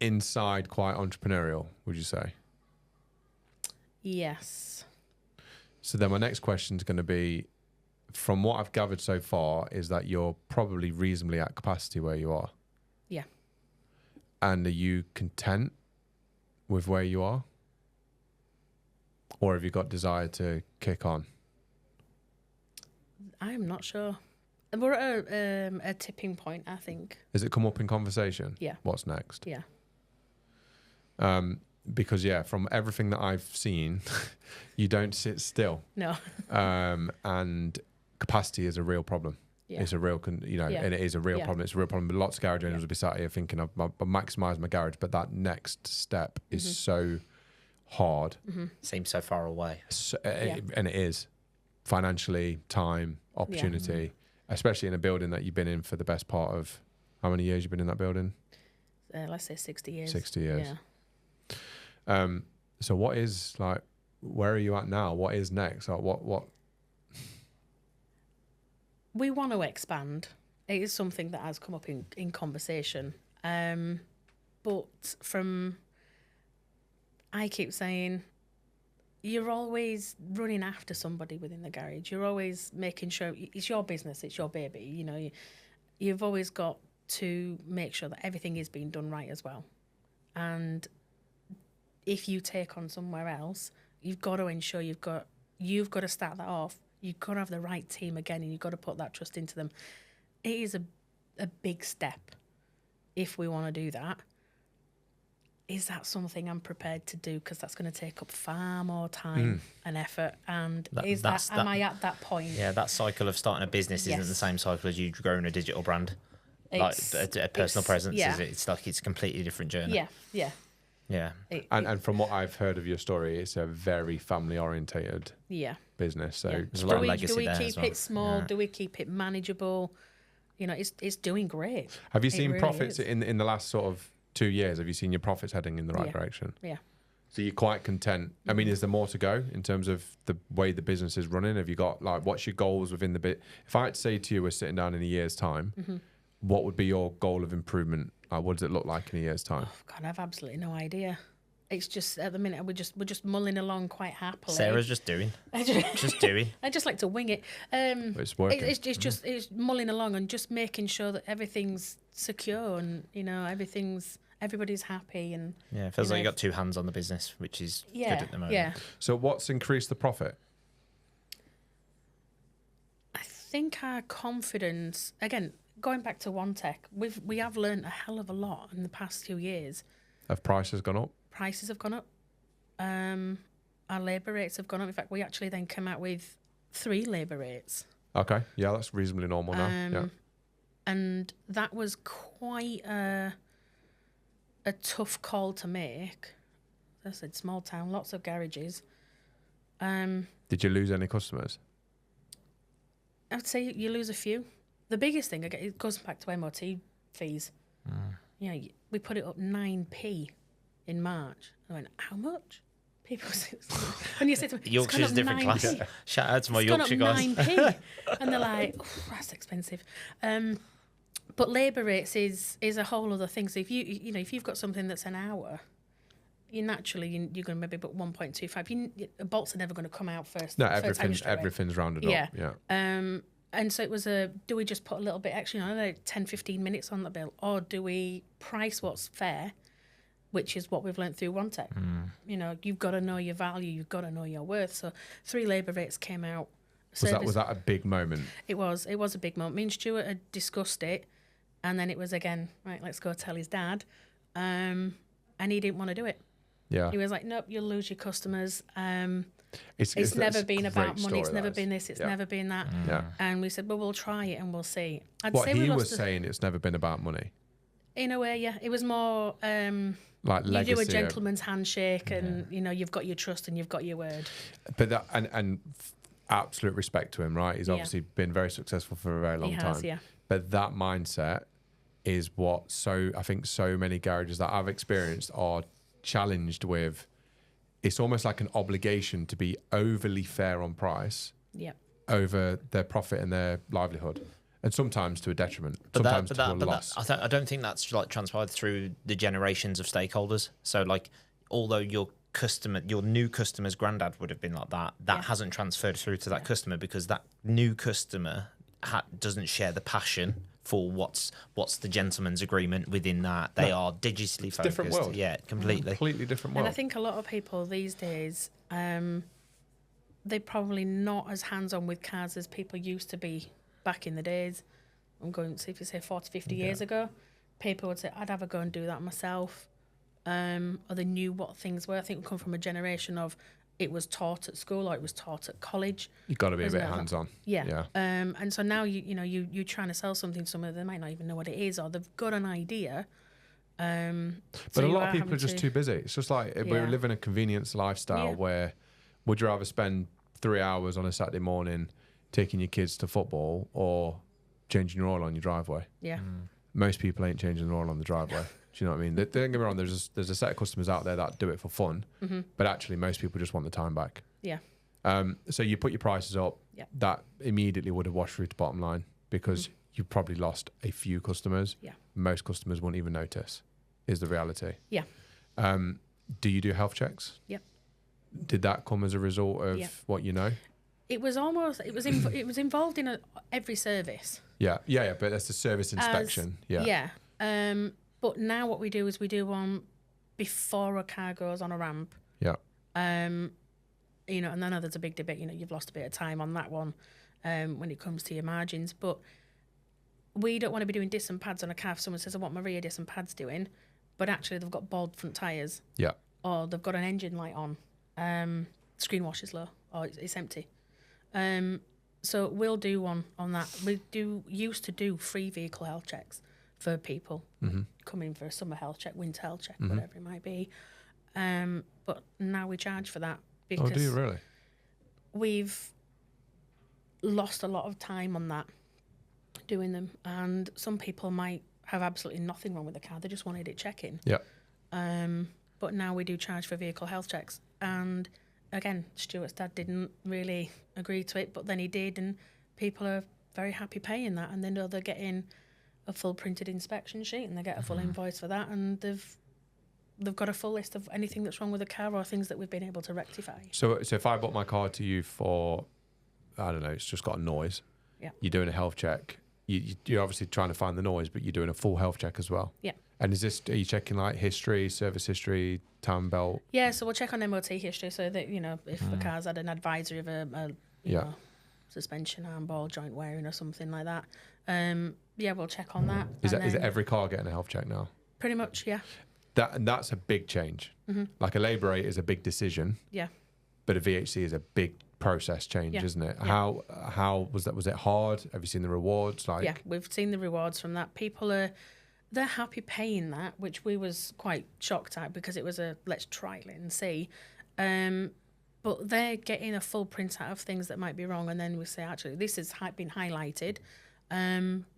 inside quite entrepreneurial, would you say? Yes. So then my next question is going to be, from what I've gathered so far, is that you're probably reasonably at capacity where you are. Yeah. And are you content with where you are? Or have you got desire to kick on? I'm not sure. We're at a tipping point, I think. Has it come up in conversation? Yeah. What's next? Yeah. Because, from everything that I've seen, you don't sit still. No. And capacity is a real problem. It's a real, and it is a real problem. It's a real problem. But lots of garage owners will be sat here thinking, I've maximised my garage, but that next step is so hard. Seems so far away. And it is. Financially, time, opportunity, especially in a building that you've been in for the best part of, how many years you've been in that building? Let's say 60 years. 60 years. Yeah. So what is, like, where are you at now? What is next? Like, what? We want to expand. It is something that has come up in conversation. But I keep saying, you're always running after somebody within the garage. You're always making sure it's your business, it's your baby. You've always got to make sure that everything is being done right as well. And if you take on somewhere else, you've got to ensure you've got to start that off. You've got to have the right team again, and you've got to put that trust into them. It is a big step if we want to do that. Is that something I'm prepared to do? Because that's going to take up far more time and effort. And am I at that point? Yeah, that cycle of starting a business isn't the same cycle as you growing a digital brand. Like a personal presence, is it? It's like it's a completely different journey. Yeah. And from what I've heard of your story, it's a very family orientated business. So there's a lot of legacy do we there keep as well. it small? Do we keep it manageable? It's doing great. Have you seen profits in the last sort of 2 years? Have you seen your profits heading in the right direction? Yeah. So you're quite content. I mean, is there more to go in terms of the way the business is running? Have you got, like, what's your goals within the bit? If I had to say to you, we're sitting down in a year's time, what would be your goal of improvement? What does it look like in a year's time? Oh, God, I've absolutely no idea. It's just at the minute we're just mulling along quite happily. Sarah's just doing. Just doing. I just like to wing it. It's working. It's mulling along and just making sure that everything's secure and everybody's happy and it feels like you got two hands on the business, which is good at the moment. Yeah. So what's increased the profit? I think our confidence, again, going back to OneTech, we have learned a hell of a lot in the past 2 years. Have prices gone up? Prices have gone up. Our labour rates have gone up. In fact, we actually then came out with 3 labour rates. Okay, yeah, that's reasonably normal now. And that was quite a tough call to make. As I said, small town, lots of garages. Did you lose any customers? I would say you lose a few. The biggest thing, it goes back to MOT fees. We put it up 9p in March. I went, how much? People say, when you say to me, Yorkshire's different class. Shout out to my Yorkshire guys. 9p. And they're like, oh, that's expensive. But labour rates is a whole other thing. So if you've got something that's an hour, you're going to maybe book 1.25. Bolts are never going to come out first. No, everything's rounded up. Yeah. And so it was do we just put a little bit extra, 10, 15 minutes on the bill, or do we price what's fair, which is what we've learned through OneTech. You've got to know your value, you've got to know your worth. So 3 labour rates came out. Was that a big moment? It was a big moment. Me and Stuart had discussed it, and then it was again, right, let's go tell his dad. And he didn't want to do it. Yeah. He was like, nope, you'll lose your customers. It's never been about money. It's never been this. It's never been that. Yeah. And we said, well, we'll try it and we'll see. He was saying it's never been about money. In a way, yeah. It was more like legacy. You do a gentleman's handshake, and you've got your trust and you've got your word. But that and absolute respect to him, right? He's obviously been very successful for a very long time. Yeah. But that mindset is what I think so many garages that I've experienced are challenged with. It's almost like an obligation to be overly fair on price over their profit and their livelihood, and sometimes to a detriment, sometimes to a loss. I don't think that's like transpired through the generations of stakeholders. So like, although your new customer's granddad would have been like that hasn't transferred through to that customer, because that new customer doesn't share the passion for what's the gentleman's agreement within that. They are digitally focused. Different world. Yeah, completely different world. And I think a lot of people these days, they're probably not as hands-on with cars as people used to be back in the days. I'm going to see if you say 40, 50 years ago, people would say, I'd have a go and do that myself. Or they knew what things were. I think we come from a generation of, it was taught at school or it was taught at college. You've got to be a bit hands-on. Yeah. And so now you're trying to sell something to someone, they might not even know what it is, or they've got an idea. But a lot of people are just too busy. It's just like we're living a convenience lifestyle where would you rather spend 3 hours on a Saturday morning taking your kids to football or changing your oil on your driveway? Yeah. Most people ain't changing the oil on the driveway. Do you know what I mean? Don't get me wrong, there's a set of customers out there that do it for fun, but actually most people just want the time back. Yeah. So you put your prices up, that immediately would have washed through to bottom line because you probably lost a few customers. Yeah. Most customers won't even notice, is the reality. Yeah. Do you do health checks? Yep. Did that come as a result of what you know? It was involved in every service. Yeah, but that's the service inspection. Yeah. But now what we do is we do one before a car goes on a ramp. Yeah. And I know there's a big debate. You've lost a bit of time on that one when it comes to your margins. But we don't want to be doing disc and pads on a car. If someone says, I want my rear disc and pads doing, but actually they've got bald front tyres. Yeah. Or they've got an engine light on. Screen wash is low or it's empty. So we'll do one on that. We used to do free vehicle health checks for people coming for a summer health check, winter health check, whatever it might be. But now we charge for that because do you really? We've lost a lot of time on that doing them, and some people might have absolutely nothing wrong with the car; they just wanted it checking. Yeah. But now we do charge for vehicle health checks, and again, Stuart's dad didn't really agree to it, but then he did, and people are very happy paying that, and they know they're getting a full printed inspection sheet, and they get a full invoice for that, and they've got a full list of anything that's wrong with the car or things that we've been able to rectify. So if I bought my car to you for, I don't know, it's just got a noise. Yeah. You're doing a health check. You're obviously trying to find the noise, but you're doing a full health check as well. Yeah. And are you checking like history, service history, time belt? Yeah, so we'll check on MOT history so that, if the car's had an advisory of a suspension, arm ball, joint wearing or something like that. We'll check on that. Is it every car getting a health check now? Pretty much, yeah. That's a big change. Like a Labour 8 is a big decision. Yeah. But a VHC is a big process change, isn't it? Yeah. How was that? Was it hard? Have you seen the rewards? Yeah, we've seen the rewards from that. People they're happy paying that, which we was quite shocked at because it was a let's try it and see. But they're getting a full printout of things that might be wrong, and then we say, actually, this has been highlighted.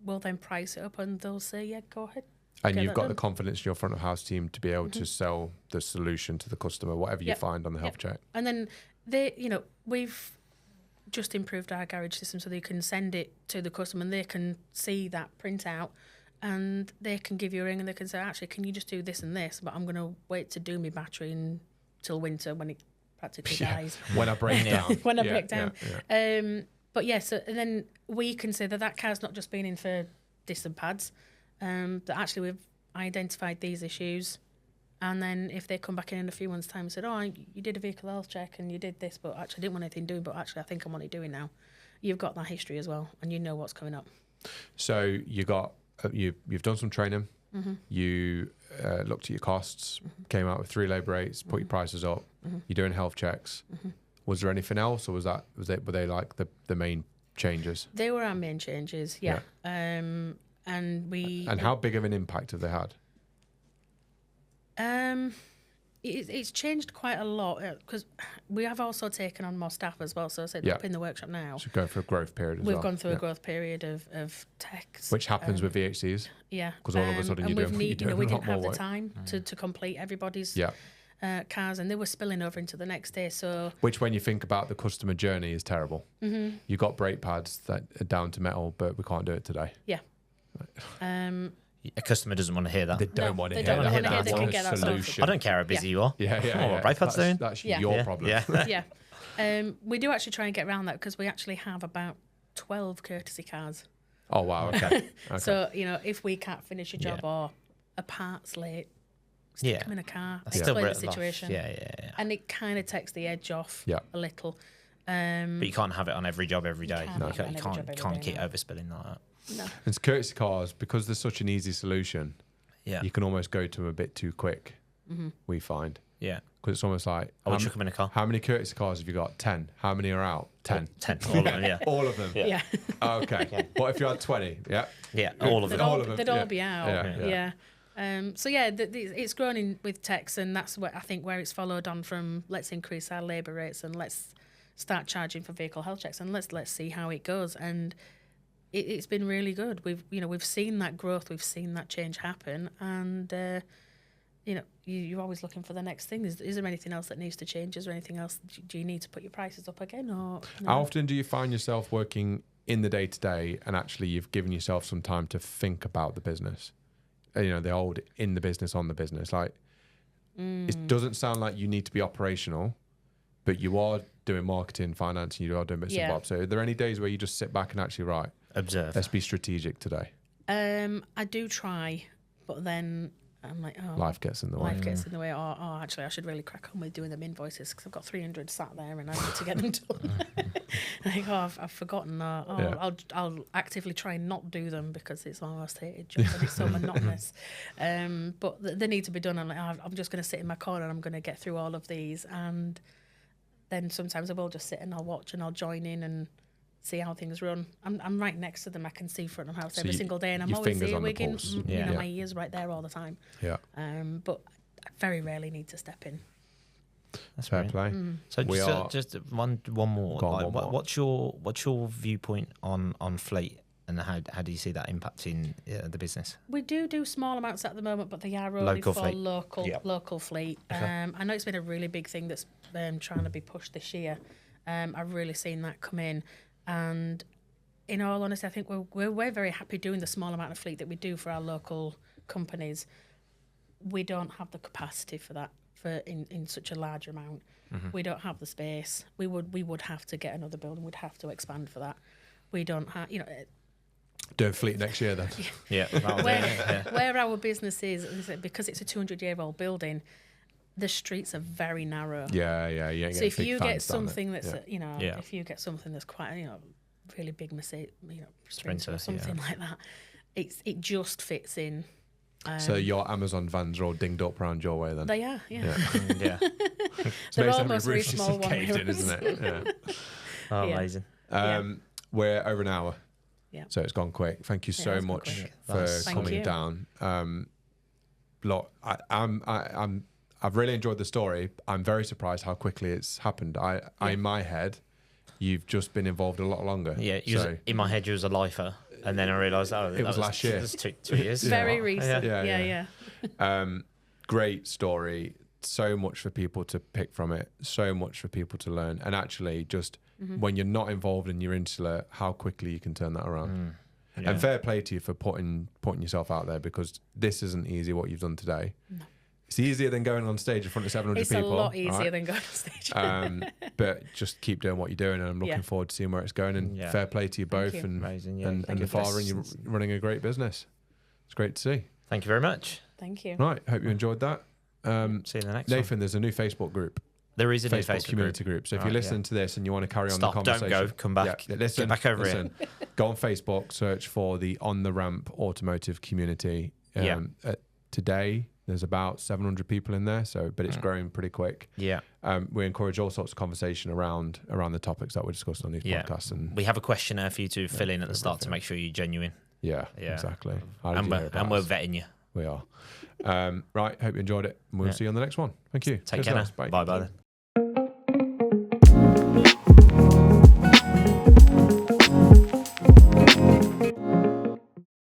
We'll then price it up, and they'll say, yeah, go ahead. And you've got the confidence in your front of house team to be able to sell the solution to the customer, whatever you find on the health check. And then we've just improved our garage system so they can send it to the customer and they can see that printout, and they can give you a ring and they can say, actually, can you just do this and this? But I'm going to wait to do my battery until winter when it practically dies. When I break down. When I break down. But so and then we can say that car's not just been in for disc and pads, that actually we've identified these issues, and then if they come back in a few months' time and said, oh, you did a vehicle health check and you did this, but actually I didn't want anything doing, but actually I think I want it doing now. You've got that history as well, and you know what's coming up. So you've done some training. You looked at your costs, came out with 3 Labour 8s, put your prices up. You're doing health checks. Was there anything else, or were they like the main changes? They were our main changes, yeah. And how big of an impact have they had? It's changed quite a lot because we have also taken on more staff as well. So I said up in the workshop now. So going for a growth period as We've well. gone through a growth period of techs. Which happens with VHCs. Yeah. Because all of a sudden you're doing a lot more we didn't have the work. time to complete everybody's cars, and they were spilling over into the next day. So which, when you think about the customer journey, is terrible. You got brake pads that are down to metal, but we can't do it today. Yeah. A customer doesn't want to hear that. They don't want to hear that. They can get that solution. I don't care how busy you are. Yeah. Brake pads doing. That's your problem. Yeah. We do actually try and get around that because we actually have about 12 courtesy cars. Oh wow. Okay. So if we can't finish a job or a part's late, stick them in a car, explain the situation. Yeah. And it kind of takes the edge off a little. But you can't have it on every job every day. You can't keep no. overspilling like that. No. And courtesy cars, because there's such an easy solution, you can almost go to them a bit too quick, we find. Yeah. Because it's almost like, I would chuck them in a car. how many courtesy cars have you got? 10. How many are out? 10. 10. All of them, yeah. All of them? Yeah. Oh, okay. What if you had 20? Yeah. Yeah, all of them. All of them. They'd all be out. Yeah. So yeah, it's grown in with techs, and that's where I think where it's followed on from. Let's increase our labour rates and let's start charging for vehicle health checks, and let's see how it goes. And it's been really good. We've seen that growth, we've seen that change happen, and you're always looking for the next thing. Is there anything else that needs to change? Is there anything else? Do you need to put your prices up again? Or how often do you find yourself working in the day-to-day and actually you've given yourself some time to think about the business? The old in the business, on the business. Like, it doesn't sound like you need to be operational, but you are doing marketing, finance, and you are doing bits and bobs. So are there any days where you just sit back and actually, observe, let's be strategic today? I do try, but then I'm like, life gets in the way. Life gets in the way. Or actually, I should really crack on with doing them invoices because I've got 300 sat there and I need to get them done. I think, I've forgotten. I'll actively try and not do them because it's my most hated job and it's so monotonous. But they need to be done. And I'm just going to sit in my corner and I'm going to get through all of these. And then sometimes I will just sit and I'll watch and I'll join in and see how things run. I'm right next to them. I can see front of the house every single day, and I'm always earwigging. My ears right there all the time. Yeah. But I very rarely need to step in. That's fair play. So just one more. What's your viewpoint on fleet, and how do you see that impacting the business? We do small amounts at the moment, but they are only for local fleet. Okay. I know it's been a really big thing that's trying to be pushed this year. I've really seen that come in. And in all honesty, I think we're very happy doing the small amount of fleet that we do for our local companies. We don't have the capacity for that in such a large amount. Mm-hmm. We don't have the space. We would have to get another building. We'd have to expand for that. We don't have, doing fleet next year then. Yeah. Where our business is, because it's a 200-year-old building, the streets are very narrow. Yeah. So if you get something that's, if you get something that's quite, really big Mercedes, Sprinter or something like that, it just fits in. So your Amazon vans are all dinged up around your way then? They are, yeah. They're almost very small ones, isn't it? Yeah. Amazing. We're over an hour. Yeah. So it's gone quick. Thank you so much for coming down. I've really enjoyed the story. I'm very surprised how quickly it's happened. In my head, you've just been involved a lot longer. Yeah, in my head, you was a lifer, and then I realised, it was last year. It was 2 years. Very recent. Yeah. Great story. So much for people to pick from it. So much for people to learn. And actually, just when you're not involved and you're insular, how quickly you can turn that around. Yeah. And fair play to you for putting yourself out there, because this isn't easy what you've done today. No. It's easier than going on stage in front of 700 people. It's a lot easier than going on stage. But just keep doing what you're doing, and I'm looking forward to seeing where it's going. And fair play to you both, and the father, and you're running a great business. It's great to see. Thank you very much. Thank you. Right, hope you enjoyed that. See you in the next Nathan, one. there's a new Facebook group. There is a new Facebook community group. So if you're listening to this and you want to carry on the conversation, don't go, come back, get back over here. Go on Facebook, search for the On the Ramp Automotive Community. Today, there's about 700 people in there, but it's growing pretty quick. Yeah. We encourage all sorts of conversation around the topics that we're discussing on these podcasts. And we have a questionnaire for you to fill in at the start to make sure you're genuine. Yeah. Exactly. And we're vetting you. We are. Right, hope you enjoyed it. We'll see you on the next one. Thank you. Take care now. Bye. Bye.